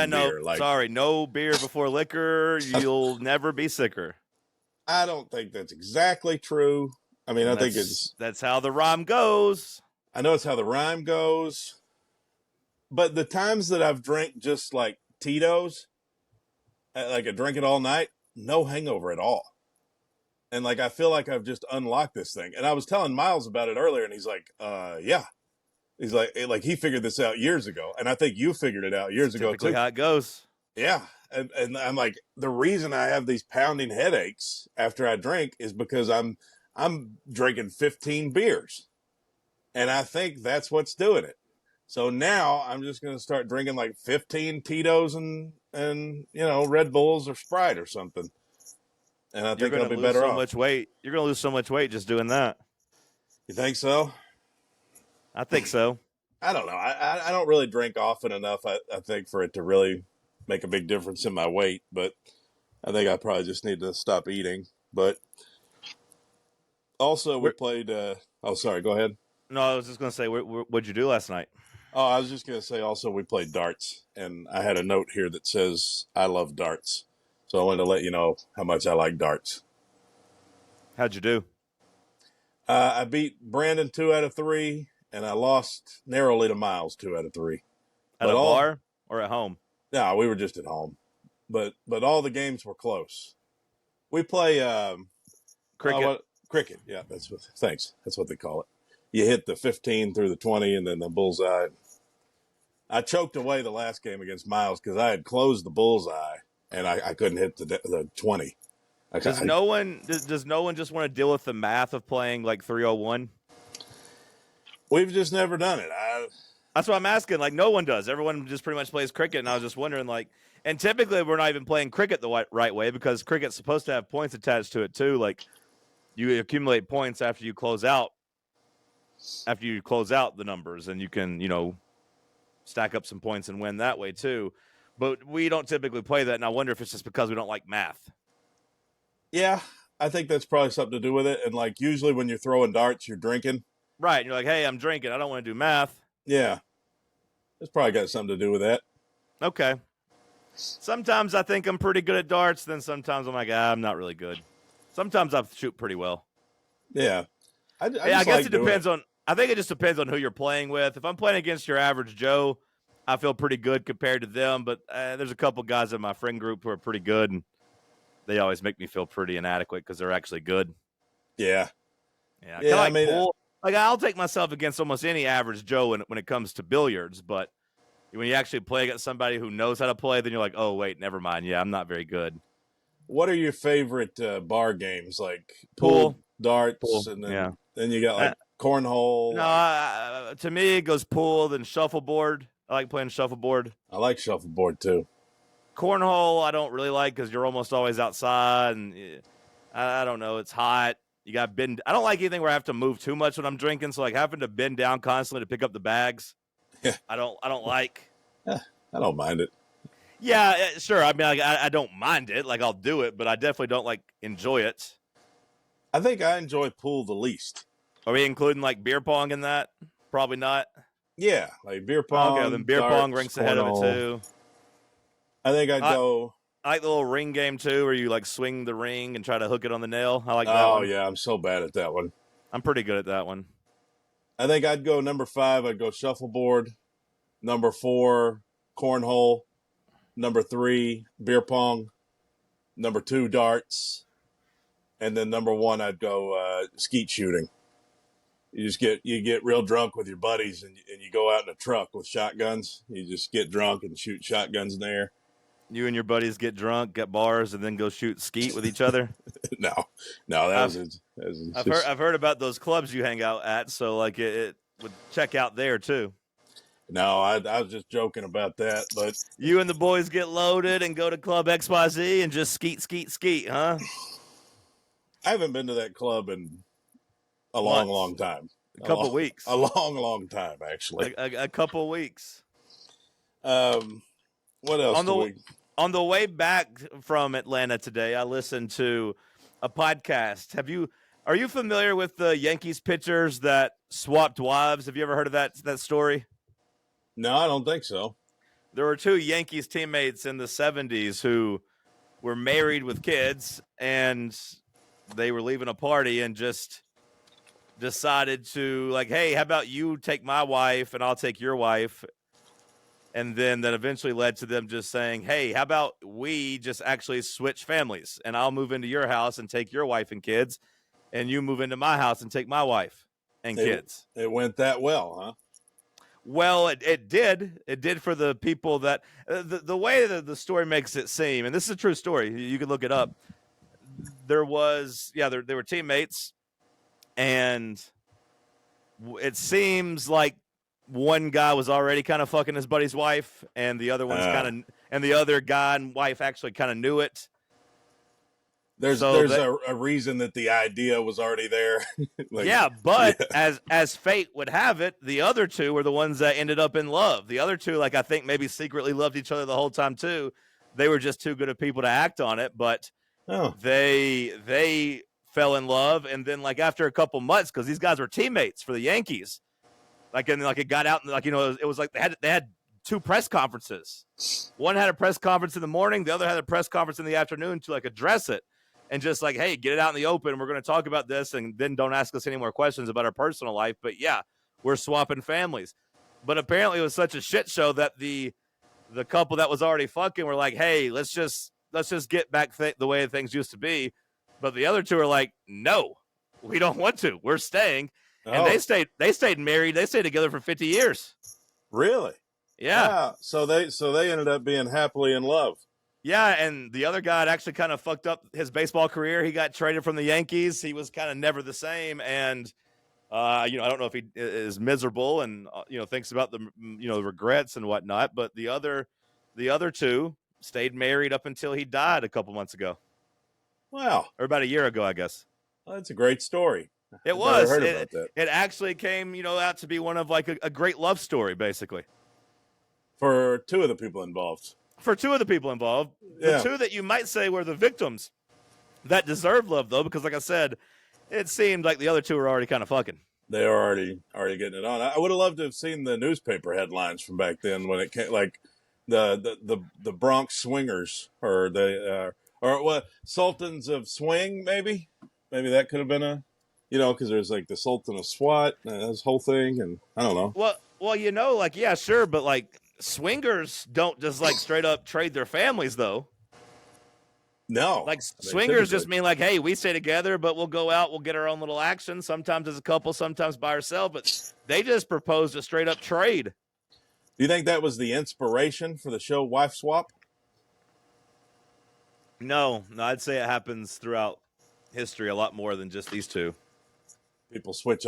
Speaker 2: one
Speaker 1: no,
Speaker 2: beer. Like
Speaker 1: sorry, no beer before liquor. You'll never be sicker.
Speaker 2: I don't think that's exactly true. I mean, I think it's
Speaker 1: That's how the rhyme goes.
Speaker 2: I know it's how the rhyme goes, but the times that I've drank just like Tito's, like I drink it all night, no hangover at all. And like I feel like I've just unlocked this thing. And I was telling Miles about it earlier, and he's like, yeah. He's like he figured this out years ago. And I think you figured it out years ago
Speaker 1: Typically
Speaker 2: too.
Speaker 1: how it goes.
Speaker 2: Yeah. And I'm like, the reason I have these pounding headaches after I drink is because I'm drinking 15 beers. And I think that's what's doing it. So now I'm just going to start drinking like 15 Tito's and you know Red Bulls or Sprite or something, and I
Speaker 1: You're
Speaker 2: think
Speaker 1: going
Speaker 2: I'll
Speaker 1: to
Speaker 2: be
Speaker 1: lose
Speaker 2: better
Speaker 1: so
Speaker 2: off.
Speaker 1: much weight. You're going to lose so much weight just doing that.
Speaker 2: You think so?
Speaker 1: I think so.
Speaker 2: I don't know. I don't really drink often enough. I think for it to really make a big difference in my weight, but I think I probably just need to stop eating. But also, we
Speaker 1: We're,
Speaker 2: played. Oh, sorry. Go ahead.
Speaker 1: no, I was just going to say, what'd you do last night?
Speaker 2: Oh, I was just going to say also we played darts, and I had a note here that says I love darts. So I wanted to let you know how much I like darts.
Speaker 1: How'd you do?
Speaker 2: I beat Brandon 2 out of 3, and I lost narrowly to Miles 2 out of 3.
Speaker 1: At
Speaker 2: But
Speaker 1: a
Speaker 2: all
Speaker 1: bar or at home?
Speaker 2: no, we were just at home. But all the games were close. We play
Speaker 1: Cricket.
Speaker 2: cricket. Yeah, thanks. That's what they call it. you hit the 15 through the 20 and then the bullseye. I choked away the last game against Miles because I had closed the bullseye and I couldn't hit the 20.
Speaker 1: Does no one just want to deal with the math of playing like 301?
Speaker 2: We've just never done it.
Speaker 1: That's what I'm asking. Like, no one does. Everyone just pretty much plays cricket, and I was just wondering, like, and typically we're not even playing cricket the right way because cricket's supposed to have points attached to it too. Like, you accumulate points after you close out the numbers, and you can, stack up some points and win that way too. But we don't typically play that, and I wonder if it's just because we don't like math.
Speaker 2: Yeah, I think that's probably something to do with it. And like usually when you're throwing darts, you're drinking.
Speaker 1: Right. And you're like, hey, I'm drinking. I don't want to do math.
Speaker 2: Yeah. It's probably got something to do with that.
Speaker 1: Okay. Sometimes I think I'm pretty good at darts. Then sometimes I'm like, I'm not really good. Sometimes I shoot pretty well.
Speaker 2: Yeah.
Speaker 1: I guess it depends on, I think it just depends on who you're playing with. If I'm playing against your average Joe, I feel pretty good compared to them. But there's a couple guys in my friend group who are pretty good, and they always make me feel pretty inadequate because they're actually good.
Speaker 2: Yeah.
Speaker 1: Yeah. I mean, pool. Like, I'll take myself against almost any average Joe when it comes to billiards, but when you actually play against somebody who knows how to play, then you're like, oh, wait, never mind. Yeah, I'm not very good.
Speaker 2: What are your favorite bar games? Like
Speaker 1: pool,
Speaker 2: darts, and then you got like cornhole.
Speaker 1: No, to me, it goes pool, then shuffleboard. I like playing shuffleboard.
Speaker 2: I like shuffleboard, too.
Speaker 1: Cornhole, I don't really like because you're almost always outside, and I don't know, it's hot. You got to bend. I don't like anything where I have to move too much when I'm drinking. So like having to bend down constantly to pick up the bags.
Speaker 2: Yeah.
Speaker 1: I don't like.
Speaker 2: Yeah, I don't mind it.
Speaker 1: Yeah, sure. I mean, I don't mind it. Like, I'll do it, but I definitely don't like enjoy it.
Speaker 2: I think I enjoy pool the least.
Speaker 1: Are we including like beer pong in that? Probably not.
Speaker 2: Yeah, like beer pong.
Speaker 1: Okay, then beer pong ranks ahead of it too.
Speaker 2: I think I'd go.
Speaker 1: I like the little ring game too, where you like swing the ring and try to hook it on the nail. I like that one.
Speaker 2: Oh yeah, I'm so bad at that one.
Speaker 1: I'm pretty good at that one.
Speaker 2: I think I'd go number 5. I'd go shuffleboard. Number 4, cornhole. Number 3, beer pong. Number 2, darts. And then number 1, I'd go skeet shooting. You get real drunk with your buddies and you go out in a truck with shotguns. You just get drunk and shoot shotguns in the air.
Speaker 1: You and your buddies get drunk, get bars, and then go shoot skeet with each other?
Speaker 2: No,
Speaker 1: I've heard about those clubs you hang out at, so like it would check out there too.
Speaker 2: No, I was just joking about that, but
Speaker 1: you and the boys get loaded and go to Club XYZ and just skeet, huh?
Speaker 2: I haven't been to that club in a long time.
Speaker 1: A couple weeks.
Speaker 2: A long time, actually.
Speaker 1: A couple weeks.
Speaker 2: What else?
Speaker 1: On the way back from Atlanta today, I listened to a podcast. Are you familiar with the Yankees pitchers that swapped wives? Have you ever heard of that story?
Speaker 2: No, I don't think so.
Speaker 1: There were 2 Yankees teammates in the 70s who were married with kids, and they were leaving a party and just decided to like, hey, how about you take my wife and I'll take your wife? And then that eventually led to them just saying, hey, how about we just actually switch families and I'll move into your house and take your wife and kids, and you move into my house and take my wife and kids.
Speaker 2: It went that well, huh?
Speaker 1: Well, it did. It did for the people that the way that the story makes it seem, and this is a true story. You can look it up. There were teammates, and it seems like one guy was already kind of fucking his buddy's wife, and the other and the other guy and wife actually kind of knew it.
Speaker 2: There's a reason that the idea was already there.
Speaker 1: As fate would have it, the other 2 were the ones that ended up in love. The other 2, like I think maybe secretly loved each other the whole time too. They were just too good of people to act on it, but they fell in love, and then like after a couple months, because these guys were teammates for the Yankees. And it got out, and it was like they had 2 press conferences. One had a press conference in the morning, the other had a press conference in the afternoon to like address it, and just like, hey, get it out in the open. We're going to talk about this, and then don't ask us any more questions about our personal life. But yeah, we're swapping families. But apparently, it was such a shit show that the couple that was already fucking were like, hey, let's just get back the way things used to be. But the other 2 are like, no, we don't want to. We're staying. and
Speaker 2: Oh,
Speaker 1: they stayed married. They stayed together for 50 years.
Speaker 2: really?
Speaker 1: Yeah.
Speaker 2: Wow. So they ended up being happily in love.
Speaker 1: Yeah, and the other guy had actually kind of fucked up his baseball career. He got traded from the Yankees. He was kind of never the same, and I don't know if he is miserable and thinks about the regrets and whatnot. But the other two stayed married up until he died a couple months ago,
Speaker 2: Wow.
Speaker 1: or about a year ago, I guess.
Speaker 2: Well, that's a great story.
Speaker 1: It
Speaker 2: I've never
Speaker 1: was.
Speaker 2: heard about that.
Speaker 1: It actually came out to be one of like a great love story, basically.
Speaker 2: For two of the people involved.
Speaker 1: For two of the people involved, the
Speaker 2: Yeah.
Speaker 1: two that you might say were the victims that deserved love, though, because like I said, it seemed like the other two were already kind of fucking.
Speaker 2: They are already getting it on. I would have loved to have seen the newspaper headlines from back then when it came, like the Bronx Swingers or or what, Sultans of Swing, maybe that could have been because there's like the Sultan of SWAT, this whole thing, and I don't know.
Speaker 1: Well, like yeah, sure, but like swingers don't just like straight up trade their families, though.
Speaker 2: No,
Speaker 1: Like
Speaker 2: they
Speaker 1: swingers just
Speaker 2: typically-
Speaker 1: mean like, hey, we stay together, but we'll go out, we'll get our own little action. Sometimes as a couple, sometimes by ourselves. But they just proposed a straight up trade.
Speaker 2: Do you think that was the inspiration for the show Wife Swap?
Speaker 1: No, I'd say it happens throughout history a lot more than just these two.
Speaker 2: People switch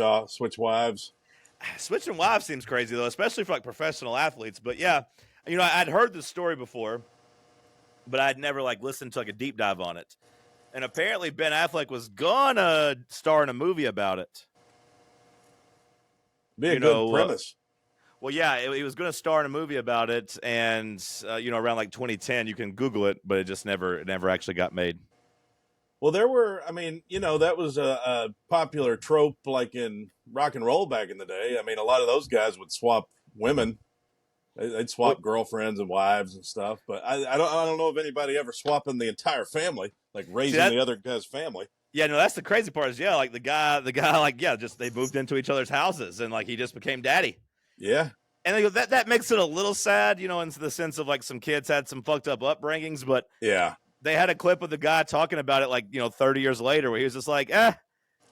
Speaker 2: wives.
Speaker 1: Switching wives seems crazy though, especially for like professional athletes. But yeah, I'd heard the story before, but I'd never like listened to like a deep dive on it. And apparently Ben Affleck was gonna star in a movie about it.
Speaker 2: Be a good premise.
Speaker 1: Well, yeah, he was going to star in a movie about it, and around like 2010, you can Google it, but it never actually got made.
Speaker 2: Well, there were, that was a popular trope like in rock and roll back in the day. I mean, a lot of those guys would swap women. They'd swap girlfriends and wives and stuff. But I don't know if anybody ever swapping the entire family, like raising the other guy's family.
Speaker 1: Yeah, no, that's the crazy part is, yeah, like the guy, like, yeah, just they moved into each other's houses and like he just became daddy.
Speaker 2: Yeah.
Speaker 1: And they go, that makes it a little sad, in the sense of like some kids had some fucked up upbringings, but
Speaker 2: yeah,
Speaker 1: they had a clip of the guy talking about it like, 30 years later where he was just like,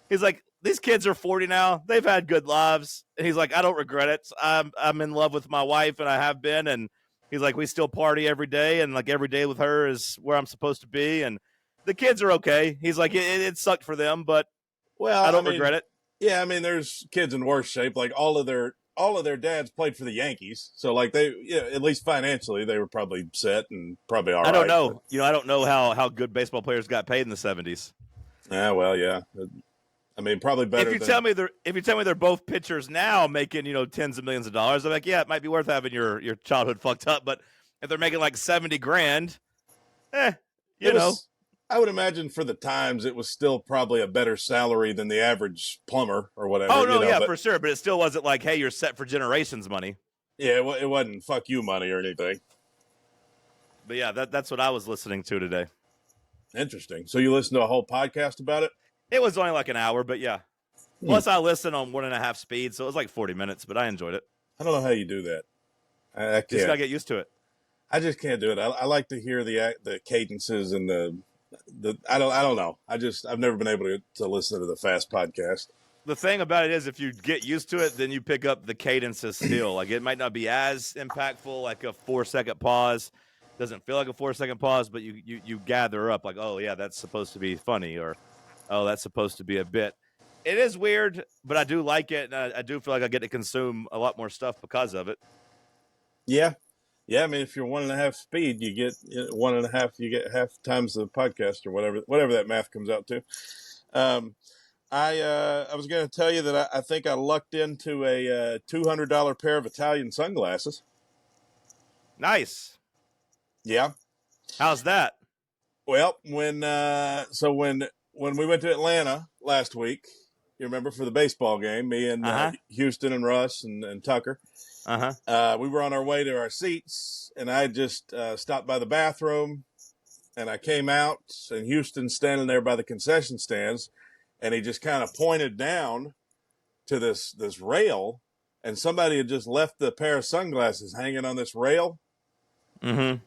Speaker 1: he's like, these kids are 40 now. They've had good lives. And he's like, I don't regret it. I'm in love with my wife and I have been. And he's like, we still party every day. And like every day with her is where I'm supposed to be. And the kids are okay. He's like, it sucked for them, but I don't regret it.
Speaker 2: Yeah. I mean, there's kids in worse shape. Like all of their dads played for the Yankees. So like at least financially, they were probably set and probably all right.
Speaker 1: I don't know. But, I don't know how good baseball players got paid in the 70s.
Speaker 2: Yeah, well, yeah. I mean, probably better.
Speaker 1: If you tell me they're both pitchers now making, tens of millions of dollars, I'm like, yeah, it might be worth having your childhood fucked up. But if they're making like 70 grand,
Speaker 2: I would imagine for the times it was still probably a better salary than the average plumber or whatever.
Speaker 1: Oh no, for sure. But it still wasn't like, hey, you're set for generations money.
Speaker 2: Yeah, it wasn't fuck you money or anything.
Speaker 1: But yeah, that's what I was listening to today.
Speaker 2: Interesting. So you listened to a whole podcast about it?
Speaker 1: It was only like an hour, but yeah. Plus, I listened on 1.5 speed, so it was like 40 minutes, but I enjoyed it.
Speaker 2: I don't know how you do that. I can't.
Speaker 1: Just gotta get used to it.
Speaker 2: I just can't do it. I like to hear the cadences and the I don't know. I've never been able to listen to the fast podcast.
Speaker 1: The thing about it is, if you get used to it, then you pick up the cadences still. Like it might not be as impactful, like a 4-second pause. Doesn't feel like a 4-second pause, but you gather up like, oh yeah, that's supposed to be funny, or oh, that's supposed to be a bit. It is weird, but I do like it, and I do feel like I get to consume a lot more stuff because of it.
Speaker 2: Yeah. Yeah, I mean, if you're 1.5 speed, you get 1.5. You get half times the podcast, or whatever that math comes out to. I was going to tell you that I think I lucked into a $200 pair of Italian sunglasses.
Speaker 1: Nice.
Speaker 2: Yeah.
Speaker 1: How's that?
Speaker 2: Well, when we went to Atlanta last week, you remember, for the baseball game, me and Houston and Russ and Tucker. We were on our way to our seats, and I just stopped by the bathroom, and I came out, and Houston's standing there by the concession stands, and he just kind of pointed down to this rail, and somebody had just left the pair of sunglasses hanging on this rail.
Speaker 1: Mm-hmm.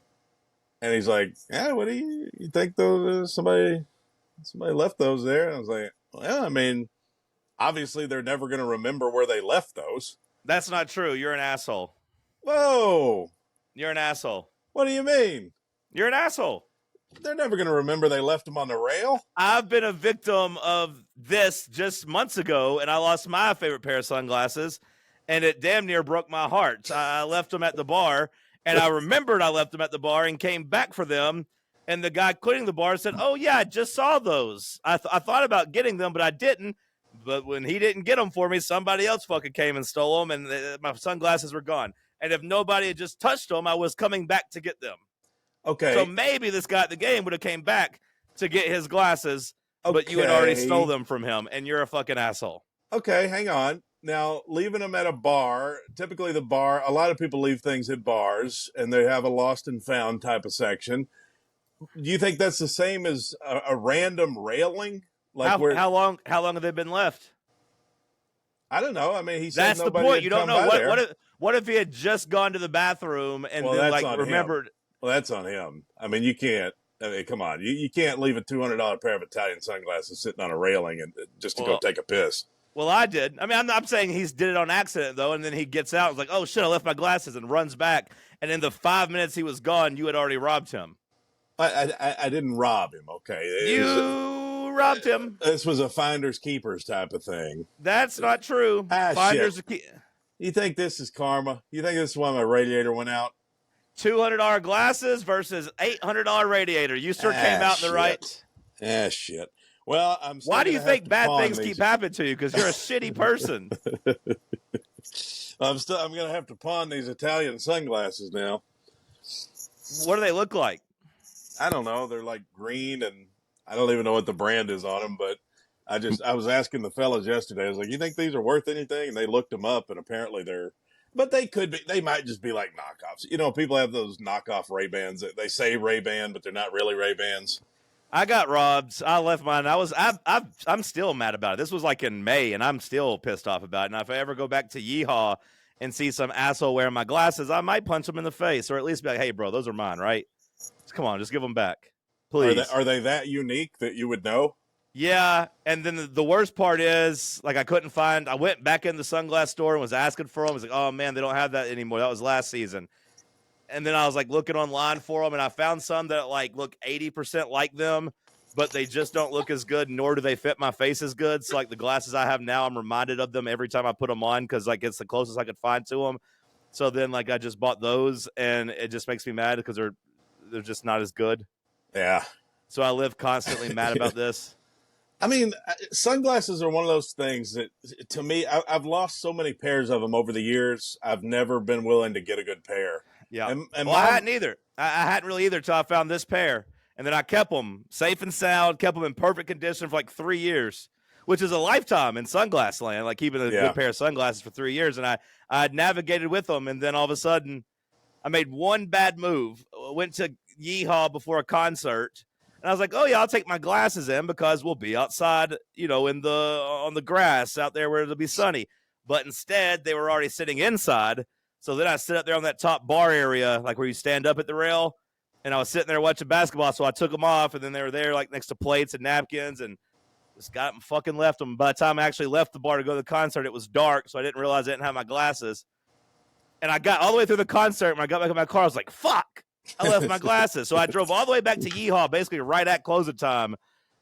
Speaker 2: And he's like, "Yeah, what do you think? Those somebody left those there?" And I was like, "Well, I mean, obviously they're never going to remember where they left those.
Speaker 1: That's not true. You're an asshole.
Speaker 2: Whoa.
Speaker 1: You're an asshole.
Speaker 2: What do you mean?
Speaker 1: You're an asshole.
Speaker 2: They're never going to remember they left them on the rail.
Speaker 1: I've been a victim of this just months ago, and I lost my favorite pair of sunglasses, and it damn near broke my heart. I left them at the bar, and I remembered I left them at the bar and came back for them, and the guy cleaning the bar said, oh, yeah, I just saw those. I thought about getting them, but I didn't. But when he didn't get them for me, somebody else fucking came and stole them, and my sunglasses were gone. And if nobody had just touched them, I was coming back to get them.
Speaker 2: Okay.
Speaker 1: So maybe this guy at the game would have came back to get his glasses, but you had already stole them from him, and you're a fucking asshole.
Speaker 2: Okay, hang on. Now, leaving them at a bar, typically a lot of people leave things at bars, and they have a lost and found type of section. Do you think that's the same as a random railing?
Speaker 1: Like how long have they been left?
Speaker 2: I don't know. I mean, he said
Speaker 1: that's the point. You don't know what if he had just gone to the bathroom and then like remembered.
Speaker 2: Well, that's on him. I mean, you can't. I mean, come on. You can't leave a $200 pair of Italian sunglasses sitting on a railing and just to go take a piss.
Speaker 1: Well, I did. I mean, I'm saying he's did it on accident though, and then he gets out and is like, "Oh shit, I left my glasses," and runs back. And in the 5 minutes he was gone, you had already robbed him.
Speaker 2: I didn't rob him. Okay,
Speaker 1: robbed him.
Speaker 2: This was a finders keepers type of thing.
Speaker 1: That's not true. Finders.
Speaker 2: You think this is karma? You think this is why my radiator went out?
Speaker 1: $200 glasses versus $800 radiator. You sure came out in the right.
Speaker 2: Shit. Well,
Speaker 1: why do you think bad things keep happening to you? Because you're a shitty person.
Speaker 2: I'm going to have to pawn these Italian sunglasses now.
Speaker 1: What do they look like?
Speaker 2: I don't know. They're like green, and I don't even know what the brand is on them. But I was asking the fellas yesterday. I was like, "You think these are worth anything?" And they looked them up, and apparently they're. But they could be. They might just be like knockoffs. You know, people have those knockoff Ray-Bans that they say Ray-Ban, but they're not really Ray-Bans.
Speaker 1: I got robbed. I left mine. I'm still mad about it. This was like in May, and I'm still pissed off about it. And if I ever go back to Yeehaw and see some asshole wearing my glasses, I might punch him in the face, or at least be like, "Hey, bro, those are mine, right? Come on, just give them back, please."
Speaker 2: Are they that unique that you would know?
Speaker 1: Yeah, and then the worst part is, like, I went back in the sunglass store and was asking for them. I was like, oh, man, they don't have that anymore. That was last season. And then I was, like, looking online for them, and I found some that, like, look 80% like them, but they just don't look as good, nor do they fit my face as good. So, like, the glasses I have now, I'm reminded of them every time I put them on because, like, it's the closest I could find to them. So then, like, I just bought those, and it just makes me mad because they're just not as good.
Speaker 2: Yeah.
Speaker 1: So I live constantly mad about this.
Speaker 2: I mean, sunglasses are one of those things that, to me, I've lost so many pairs of them over the years. I've never been willing to get a good pair.
Speaker 1: Yeah. I hadn't either. I hadn't really either until I found this pair. And then I kept them safe and sound, kept them in perfect condition for like 3 years, which is a lifetime in sunglass land, like keeping a good pair of sunglasses for 3 years. And I navigated with them. And then all of a sudden, I made one bad move, went to Yeehaw before a concert. And I was like, oh, yeah, I'll take my glasses in because we'll be outside, you know, on the grass out there where it'll be sunny. But instead, they were already sitting inside. So then I sit up there on that top bar area, like where you stand up at the rail. And I was sitting there watching basketball. So I took them off. And then they were there like next to plates and napkins. And just got them, fucking left them. By the time I actually left the bar to go to the concert, it was dark. So I didn't realize I didn't have my glasses. And I got all the way through the concert. When I got back in my car, I was like, fuck. I left my glasses. So I drove all the way back to Yeehaw, basically right at closing time.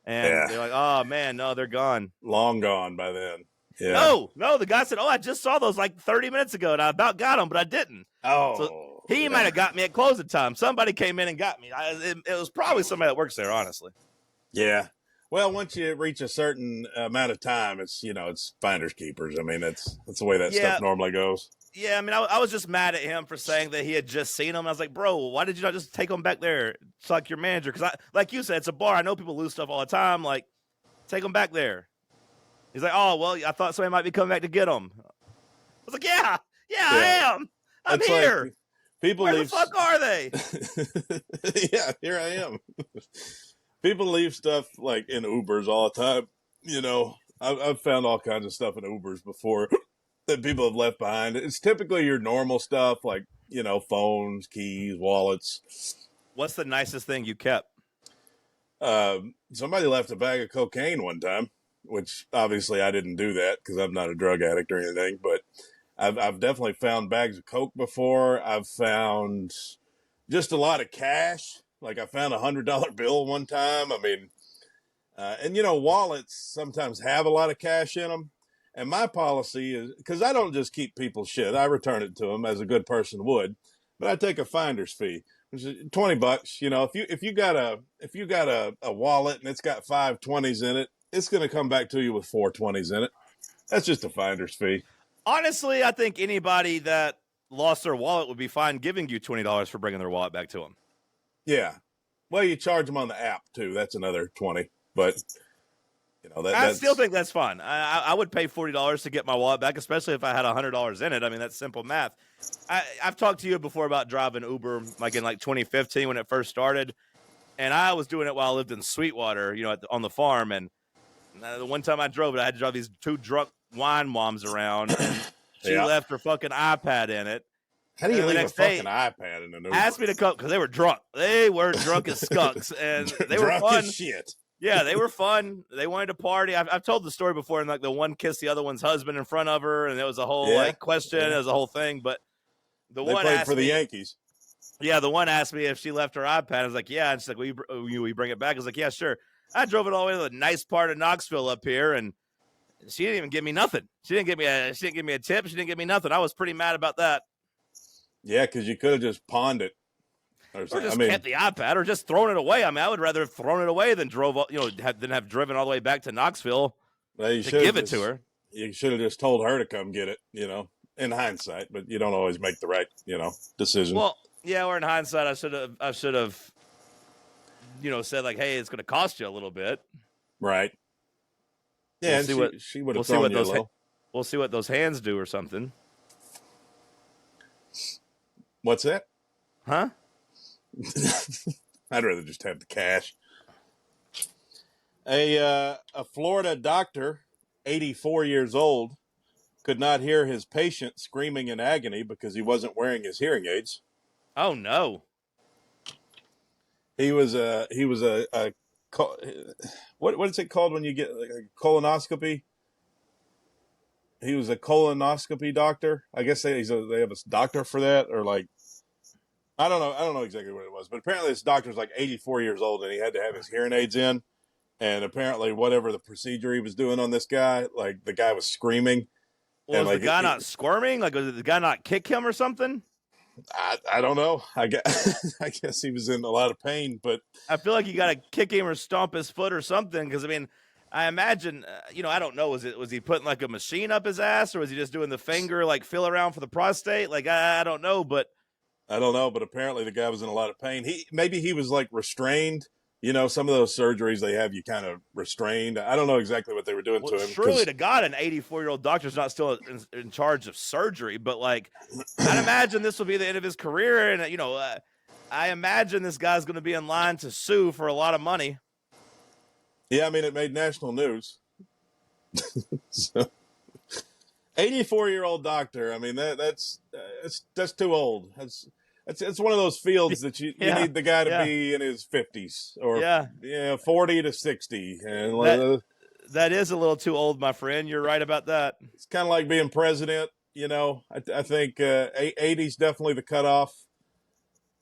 Speaker 1: And they're like, oh, man, no, they're gone.
Speaker 2: Long gone by then.
Speaker 1: Yeah. No, the guy said, oh, I just saw those like 30 minutes ago, and I about got them, but I didn't.
Speaker 2: Oh.
Speaker 1: So he might have got me at closing time. Somebody came in and got me. It was probably somebody that works there, honestly.
Speaker 2: Yeah. Well, once you reach a certain amount of time, it's finders keepers. I mean, that's the way that stuff normally goes.
Speaker 1: Yeah, I mean, I was just mad at him for saying that he had just seen them. I was like, bro, why did you not just take them back there? It's like your manager. Because, like you said, it's a bar. I know people lose stuff all the time. Like, take them back there. He's like, oh, well, I thought somebody might be coming back to get them. I was like, yeah, I am. I'm here.
Speaker 2: Like, people
Speaker 1: Where
Speaker 2: leave...
Speaker 1: the fuck are they?
Speaker 2: Yeah, here I am. People leave stuff, like, in Ubers all the time. You know, I've found all kinds of stuff in Ubers before that people have left behind. It's typically your normal stuff, like, phones, keys, wallets.
Speaker 1: What's the nicest thing you kept?
Speaker 2: Somebody left a bag of cocaine one time. which obviously I didn't do that because I'm not a drug addict or anything. But I've definitely found bags of coke before. I've found just a lot of cash. Like I found $100 bill one time. I mean, and wallets sometimes have a lot of cash in them. And my policy is because I don't just keep people's shit; I return it to them as a good person would. But I take a finder's fee, which is $20. If you got a wallet and it's got 5 20s in it, it's going to come back to you with 4 20s in it. That's just a finder's fee.
Speaker 1: Honestly, I think anybody that lost their wallet would be fine giving you $20 for bringing their wallet back to them.
Speaker 2: Yeah. Well, you charge them on the app too. That's another 20. But
Speaker 1: I still think that's fun. I would pay $40 to get my wallet back, especially if I had $100 in it. I mean, that's simple math. I've talked to you before about driving Uber, like in 2015 when it first started, and I was doing it while I lived in Sweetwater, on the farm. And the one time I drove it, I had to drive these two drunk wine moms around, and she left her fucking iPad in it.
Speaker 2: How do you leave a fucking iPad in an Uber?
Speaker 1: Asked me to come because they were drunk. They were drunk as skunks, and they were
Speaker 2: drunk
Speaker 1: fun.
Speaker 2: As shit.
Speaker 1: Yeah, they were fun. They wanted to party. I've told the story before, and the one kissed the other one's husband in front of her, and there was a whole question. Yeah. It was a whole thing. But
Speaker 2: they played for the Yankees.
Speaker 1: Yeah, the one asked me if she left her iPad. I was like, yeah. And she's like, will you bring it back? I was like, yeah, sure. I drove it all the way to the nice part of Knoxville up here, and she didn't even give me nothing. She didn't give me a tip. She didn't give me nothing. I was pretty mad about that.
Speaker 2: Yeah, because you could have just pawned it.
Speaker 1: Or just kept the iPad, or just thrown it away. I mean, I would rather have thrown it away than have driven all the way back to Knoxville to give it to her.
Speaker 2: You should have just told her to come get it, in hindsight, but you don't always make the right, decision.
Speaker 1: Well, yeah, or in hindsight, I should have, said like, hey, it's going to cost you a little bit.
Speaker 2: Right. Yeah, she would have thrown you a little.
Speaker 1: We'll see what those hands do or something.
Speaker 2: What's that?
Speaker 1: Huh?
Speaker 2: I'd rather just have the cash. A Florida doctor, 84 years old, could not hear his patient screaming in agony because he wasn't wearing his hearing aids.
Speaker 1: Oh no!
Speaker 2: He was a what is it called when you get like a colonoscopy? He was a colonoscopy doctor. I guess they have a doctor for that, or like. I don't know exactly what it was, but apparently this doctor's like 84 years old and he had to have his hearing aids in. And apparently whatever the procedure he was doing on this guy, like the guy was screaming.
Speaker 1: Was the guy not squirming? Like, did the guy not kick him or something?
Speaker 2: I don't know. I guess he was in a lot of pain, but
Speaker 1: I feel like you got to kick him or stomp his foot or something. Cause I mean, I imagine, I don't know. Was he putting like a machine up his ass, or was he just doing the finger, like feel around for the prostate? Like, I don't know, but.
Speaker 2: I don't know, but apparently the guy was in a lot of pain. Maybe he was like restrained. Some of those surgeries they have you kind of restrained. I don't know exactly what they were doing to him.
Speaker 1: Surely to God, an 84-year-old doctor's not still in charge of surgery, but like, I'd imagine this will be the end of his career, and I imagine this guy's going to be in line to sue for a lot of money.
Speaker 2: Yeah, I mean, it made national news. So. 84-year-old doctor. I mean, that's too old. It's one of those fields that you need the guy to be in his 50s or 40 to 60. And
Speaker 1: that is a little too old, my friend. You're right about that.
Speaker 2: It's kind of like being president. I think 80's definitely the cutoff.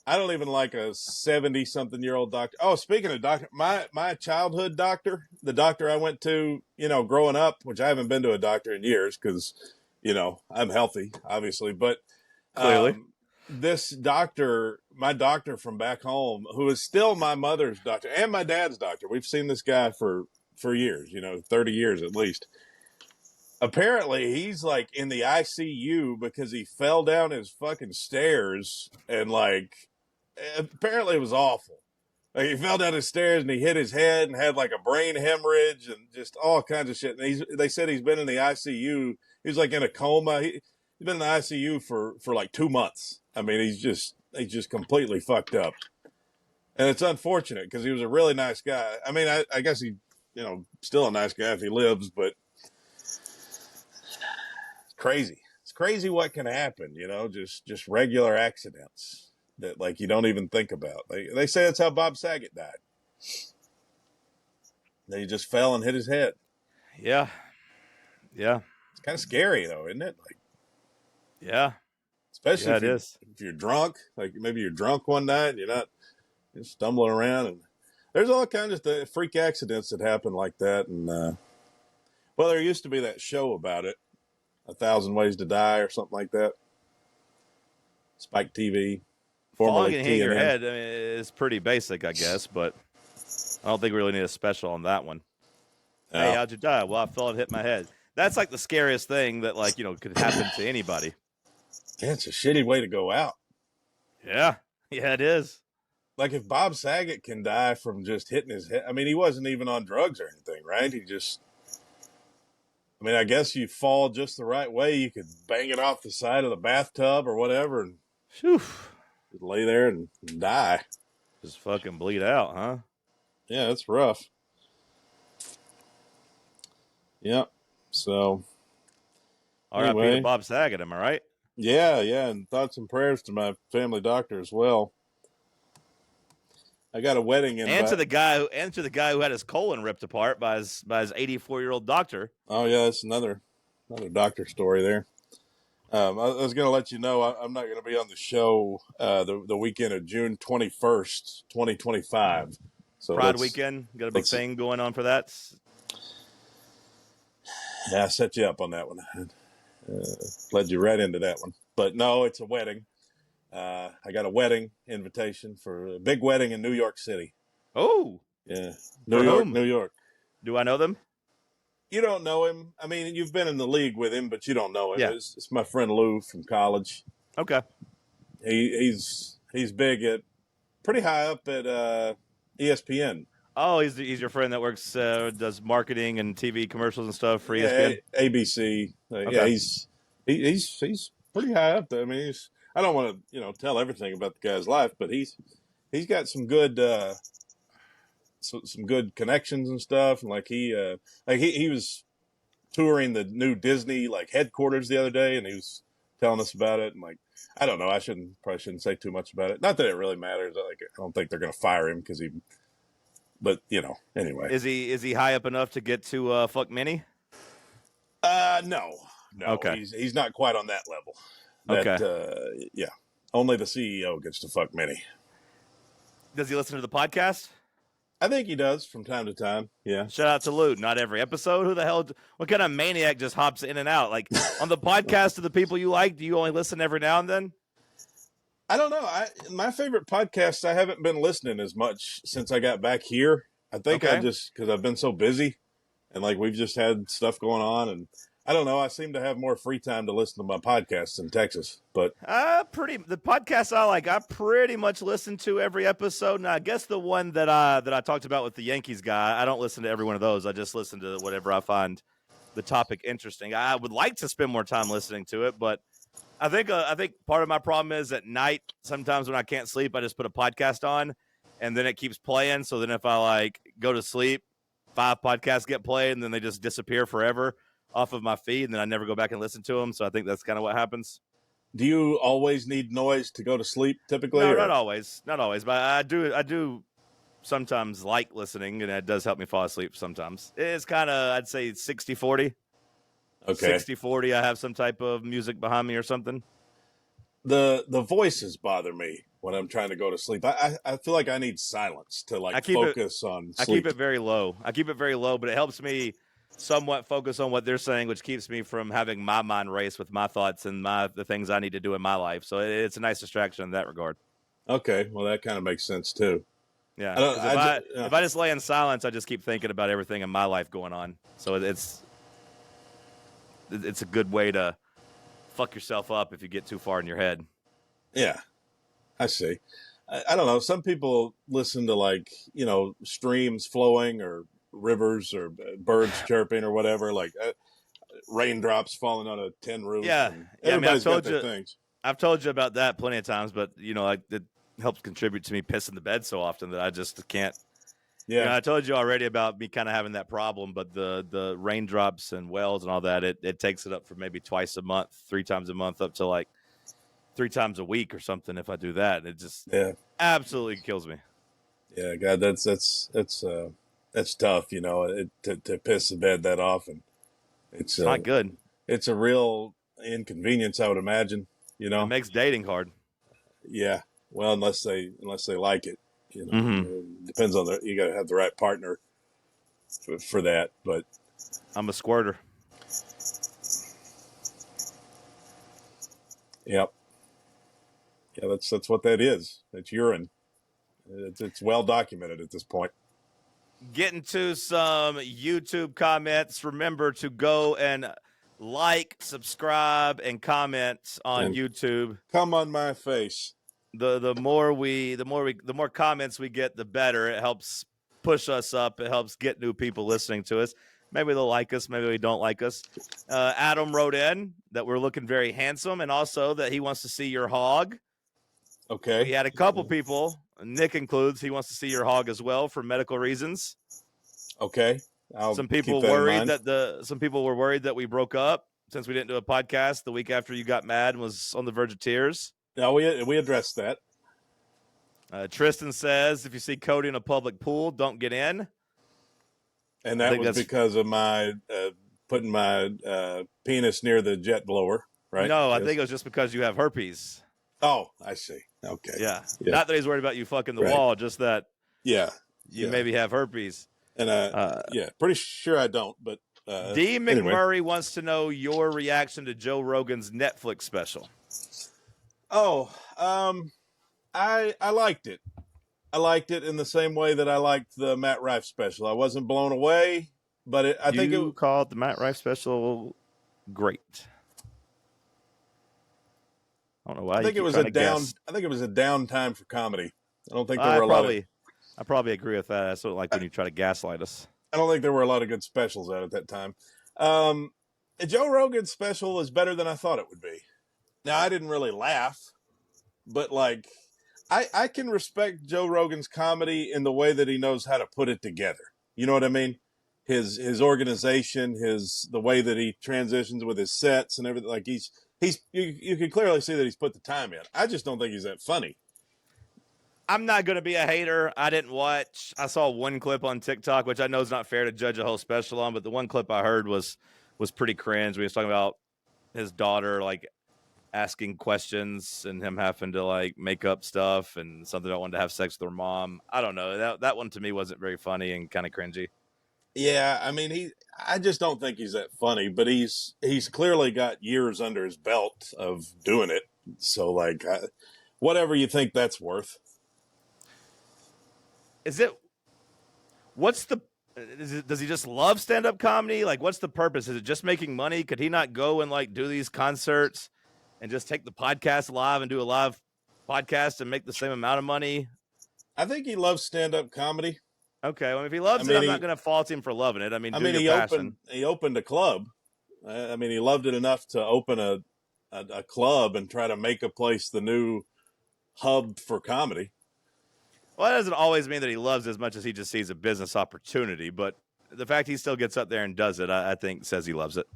Speaker 2: I don't even like a 70-something-year-old doctor. Oh, speaking of doctor, my childhood doctor, the doctor I went to, growing up, which I haven't been to a doctor in years because, I'm healthy, obviously. But
Speaker 1: clearly,
Speaker 2: this doctor, my doctor from back home, who is still my mother's doctor and my dad's doctor, we've seen this guy for years, 30 years at least. Apparently, he's like in the ICU because he fell down his fucking stairs and apparently it was awful. Like he fell down his stairs and he hit his head and had like a brain hemorrhage and just all kinds of shit. And they said he's been in the ICU. He's like in a coma. He's been in the ICU for like 2 months. I mean, he's just completely fucked up. And it's unfortunate because he was a really nice guy. I mean, I guess he, still a nice guy if he lives, but it's crazy. It's crazy what can happen, just regular accidents that like you don't even think about. They say that's how Bob Saget died. He just fell and hit his head.
Speaker 1: Yeah. Yeah.
Speaker 2: It's kind of scary though, isn't it? Like,
Speaker 1: Yeah.
Speaker 2: especially
Speaker 1: Yeah, it is.
Speaker 2: if you're drunk, like maybe you're drunk one night and you're stumbling around, and there's all kinds of freak accidents that happen like that. And well, there used to be that show about it, 1,000 Ways to Die or something like that. Spike TV,
Speaker 1: Falling
Speaker 2: formerly
Speaker 1: and hitting your
Speaker 2: TNN.
Speaker 1: head, I mean, is pretty basic, I guess, but I don't think we really need a special on that one. Hey, how'd you die? Well, I fell and hit my head. That's like the scariest thing that, like, could happen to anybody.
Speaker 2: Yeah, it's a shitty way to go out.
Speaker 1: Yeah. Yeah, it is.
Speaker 2: Like if Bob Saget can die from just hitting his head, I mean, he wasn't even on drugs or anything, right? I mean, I guess you fall just the right way. You could bang it off the side of the bathtub or whatever and
Speaker 1: Whew.
Speaker 2: just lay there and die.
Speaker 1: Just fucking bleed out, huh?
Speaker 2: Yeah, it's rough. Yep. So,
Speaker 1: R.I.P.
Speaker 2: anyway.
Speaker 1: to Bob Saget, am I right?
Speaker 2: Yeah, and thoughts and prayers to my family doctor as well. I got a wedding invite.
Speaker 1: And to the guy who had his colon ripped apart by his 84-year-old doctor.
Speaker 2: Oh yeah, that's another doctor story there. I was going to let you know I'm not going to be on the show the weekend of June 21st, 2025. So
Speaker 1: Pride weekend, got a big thing going on for that.
Speaker 2: Yeah, I set you up on that one. Led you right into that one. But no, it's a wedding. I got a wedding invitation for a big wedding in New York City.
Speaker 1: Oh.
Speaker 2: Yeah.
Speaker 1: New
Speaker 2: York.
Speaker 1: Do I know them?
Speaker 2: You don't know him. I mean, you've been in the league with him, but you don't know him.
Speaker 1: Yeah.
Speaker 2: It's my friend Lou from college.
Speaker 1: Okay.
Speaker 2: He's big at pretty high up at ESPN.
Speaker 1: Oh, he's your friend that works does marketing and TV commercials and stuff for ESPN.
Speaker 2: ABC.
Speaker 1: Okay.
Speaker 2: Yeah, he's pretty high up there. I mean, I don't want to tell everything about the guy's life, but he's got some good some good connections and stuff. And like he was touring the new Disney like headquarters the other day, and he was telling us about it. And like, I don't know, I probably shouldn't say too much about it. Not that it really matters. Like, I don't think they're going to fire him because but anyway.
Speaker 1: Is he high up enough to get to fuck Minnie?
Speaker 2: No.
Speaker 1: Okay.
Speaker 2: He's not quite on that level.
Speaker 1: Okay.
Speaker 2: Yeah. Only the CEO gets to fuck Minnie.
Speaker 1: Does he listen to the podcast?
Speaker 2: I think he does from time to time. Yeah.
Speaker 1: Shout out to Lou. Not every episode. Who the hell? What kind of maniac just hops in and out? Like on the podcast of the people you like, do you only listen every now and then?
Speaker 2: I don't know. My favorite podcasts, I haven't been listening as much since I got back here. I think because I've been so busy and like we've just had stuff going on, and I don't know. I seem to have more free time to listen to my podcasts in Texas, but
Speaker 1: the podcasts I like, I pretty much listen to every episode. Now, I guess the one that I talked about with the Yankees guy, I don't listen to every one of those. I just listen to whatever I find the topic interesting. I would like to spend more time listening to it, but I think part of my problem is at night, sometimes when I can't sleep, I just put a podcast on and then it keeps playing. So then if I like go to sleep, 5 podcasts get played and then they just disappear forever off of my feed, and then I never go back and listen to them. So I think that's kind of what happens.
Speaker 2: Do you always need noise to go to sleep typically?
Speaker 1: No, not always, but I do sometimes like listening, and it does help me fall asleep sometimes. It's kind of, I'd say 60-40.
Speaker 2: Okay.
Speaker 1: 60-40, I have some type of music behind me or something.
Speaker 2: The voices bother me when I'm trying to go to sleep. I feel like I need silence to like focus on sleep.
Speaker 1: I keep it very low, but it helps me somewhat focus on what they're saying, which keeps me from having my mind race with my thoughts and the things I need to do in my life. So it's a nice distraction in that regard.
Speaker 2: Okay, well that kind of makes sense too.
Speaker 1: Yeah, if I just lay in silence, I just keep thinking about everything in my life going on. So it's a good way to fuck yourself up if you get too far in your head.
Speaker 2: Yeah, I see. I don't know. Some people listen to like streams flowing or rivers or birds chirping or whatever, like raindrops falling on a tin roof.
Speaker 1: Yeah,
Speaker 2: everybody's got their things.
Speaker 1: I've told you about that plenty of times, but like it helps contribute to me pissing the bed so often that I just can't. Yeah, I told you already about me kind of having that problem, but the raindrops and wells and all that, it takes it up for maybe twice a month, 3 times a month, up to like 3 times a week or something. If I do that, it just absolutely kills me.
Speaker 2: Yeah, God, that's that's tough, to piss the bed that often. It's
Speaker 1: It's not good.
Speaker 2: it's a real inconvenience, I would imagine.
Speaker 1: It makes dating hard.
Speaker 2: Yeah. Well, unless they like it,
Speaker 1: Mm-hmm.
Speaker 2: It depends on you got to have the right partner for that. But
Speaker 1: I'm a squirter.
Speaker 2: yep, yeah, that's what that is. It's urine. It's well documented at this point.
Speaker 1: Getting to some YouTube comments. Remember to go and like, subscribe, and comment on
Speaker 2: And
Speaker 1: YouTube.
Speaker 2: come on my face.
Speaker 1: The more comments we get, the better. It helps push us up. It helps get new people listening to us. Maybe they'll like us. Maybe they don't like us. Adam wrote in that we're looking very handsome, and also that he wants to see your hog.
Speaker 2: Okay.
Speaker 1: We had a couple people. Nick includes. He wants to see your hog as well for medical reasons.
Speaker 2: Okay.
Speaker 1: Some people were worried that we broke up since we didn't do a podcast the week after you got mad and was on the verge of tears.
Speaker 2: No, we addressed that.
Speaker 1: Tristan says if you see Cody in a public pool, don't get in.
Speaker 2: And that was because of my putting my penis near the jet blower, right?
Speaker 1: No, I think it was just because you have herpes.
Speaker 2: Oh, I see. Okay.
Speaker 1: Yeah. Not that he's worried about you fucking the wall, just that you maybe have herpes.
Speaker 2: And pretty sure I don't, but
Speaker 1: D. McMurray wants to know your reaction to Joe Rogan's Netflix special.
Speaker 2: Oh, I liked it. I liked it in the same way that I liked the Matt Rife special. I wasn't blown away, but I think
Speaker 1: you called the Matt Rife special great. I don't know why.
Speaker 2: I think it was a down time for comedy. I don't think there were
Speaker 1: I probably agree with that. I sort of like when you try to gaslight us.
Speaker 2: I don't think there were a lot of good specials out at that time. Joe Rogan's special was better than I thought it would be. Now, I didn't really laugh, but I can respect Joe Rogan's comedy in the way that he knows how to put it together. You know what I mean? His organization, the way that he transitions with his sets and everything. Like you can clearly see that he's put the time in. I just don't think he's that funny.
Speaker 1: I'm not going to be a hater. I didn't watch. I saw one clip on TikTok, which I know is not fair to judge a whole special on, but the one clip I heard was pretty cringe. We was talking about his daughter asking questions and him having to make up stuff and something about wanting to have sex with her mom. I don't know. That one to me wasn't very funny and kind of cringy.
Speaker 2: Yeah, I mean I just don't think he's that funny, but he's clearly got years under his belt of doing it. So whatever you think that's worth.
Speaker 1: Does he just love stand-up comedy? What's the purpose? Is it just making money? Could he not go and do these concerts and just take the podcast live and do a live podcast and make the same amount of money?
Speaker 2: I think he loves stand-up comedy.
Speaker 1: Okay, well, if he loves it, I'm not going to fault him for loving it.
Speaker 2: He opened a club. He loved it enough to open a club and try to make a place the new hub for comedy.
Speaker 1: Well, that doesn't always mean that he loves it as much as he just sees a business opportunity. But the fact he still gets up there and does it, I think, says he loves it.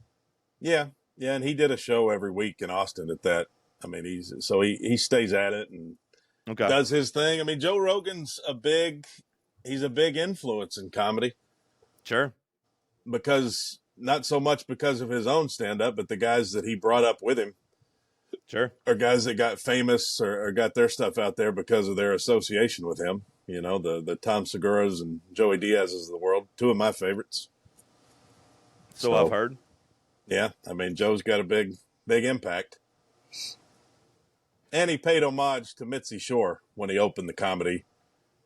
Speaker 2: Yeah, and he did a show every week in Austin at that. He stays at it and does his thing. Joe Rogan's he's a big influence in comedy.
Speaker 1: Sure.
Speaker 2: Because not so much because of his own stand-up, but the guys that he brought up with him.
Speaker 1: Sure.
Speaker 2: Or guys that got famous or got their stuff out there because of their association with him. The Tom Segura's and Joey Diaz's of the world. Two of my favorites.
Speaker 1: So I've heard.
Speaker 2: Yeah. Joe's got a big impact. And he paid homage to Mitzi Shore when he opened the comedy,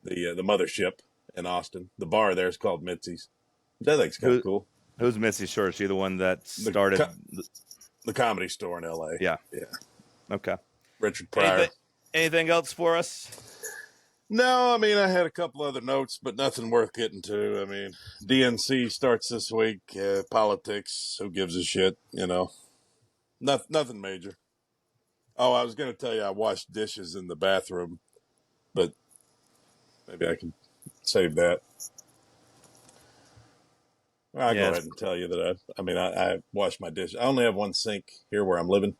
Speaker 2: the mothership in Austin. The bar there is called Mitzi's. Which I think is kind of cool.
Speaker 1: Who's Mitzi Shore? Is she the one that started
Speaker 2: the Comedy Store in L.A.?
Speaker 1: Yeah.
Speaker 2: Yeah.
Speaker 1: Okay.
Speaker 2: Richard Pryor.
Speaker 1: Anything else for us?
Speaker 2: No, I had a couple other notes, but nothing worth getting to. DNC starts this week. Politics. Who gives a shit? Nothing major. Oh, I was going to tell you I washed dishes in the bathroom, but maybe I can save that. I'll go ahead and tell you that I wash my dishes. I only have one sink here where I'm living,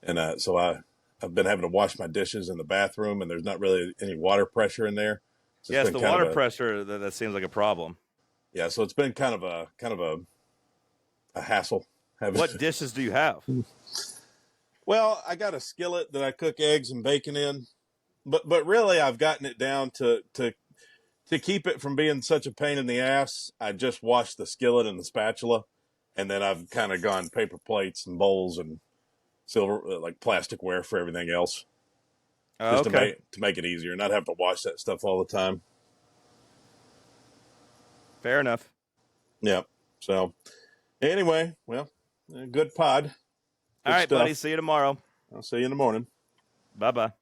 Speaker 2: and so I've been having to wash my dishes in the bathroom, and there's not really any water pressure in there.
Speaker 1: Yes, the water pressure, that seems like a problem.
Speaker 2: Yeah, so it's been kind of a hassle. Having
Speaker 1: What dishes do you have?
Speaker 2: well, I got a skillet that I cook eggs and bacon in, but really I've gotten it down to keep it from being such a pain in the ass. I just wash the skillet and the spatula, and then I've kind of gone paper plates and bowls and silver like plasticware for everything else, just
Speaker 1: Okay.
Speaker 2: to make it easier, not have to wash that stuff all the time.
Speaker 1: Fair enough.
Speaker 2: Yeah. So anyway, well, good pod,
Speaker 1: All
Speaker 2: good
Speaker 1: right, buddy.
Speaker 2: stuff.
Speaker 1: See you tomorrow.
Speaker 2: I'll see you in the morning.
Speaker 1: Bye bye.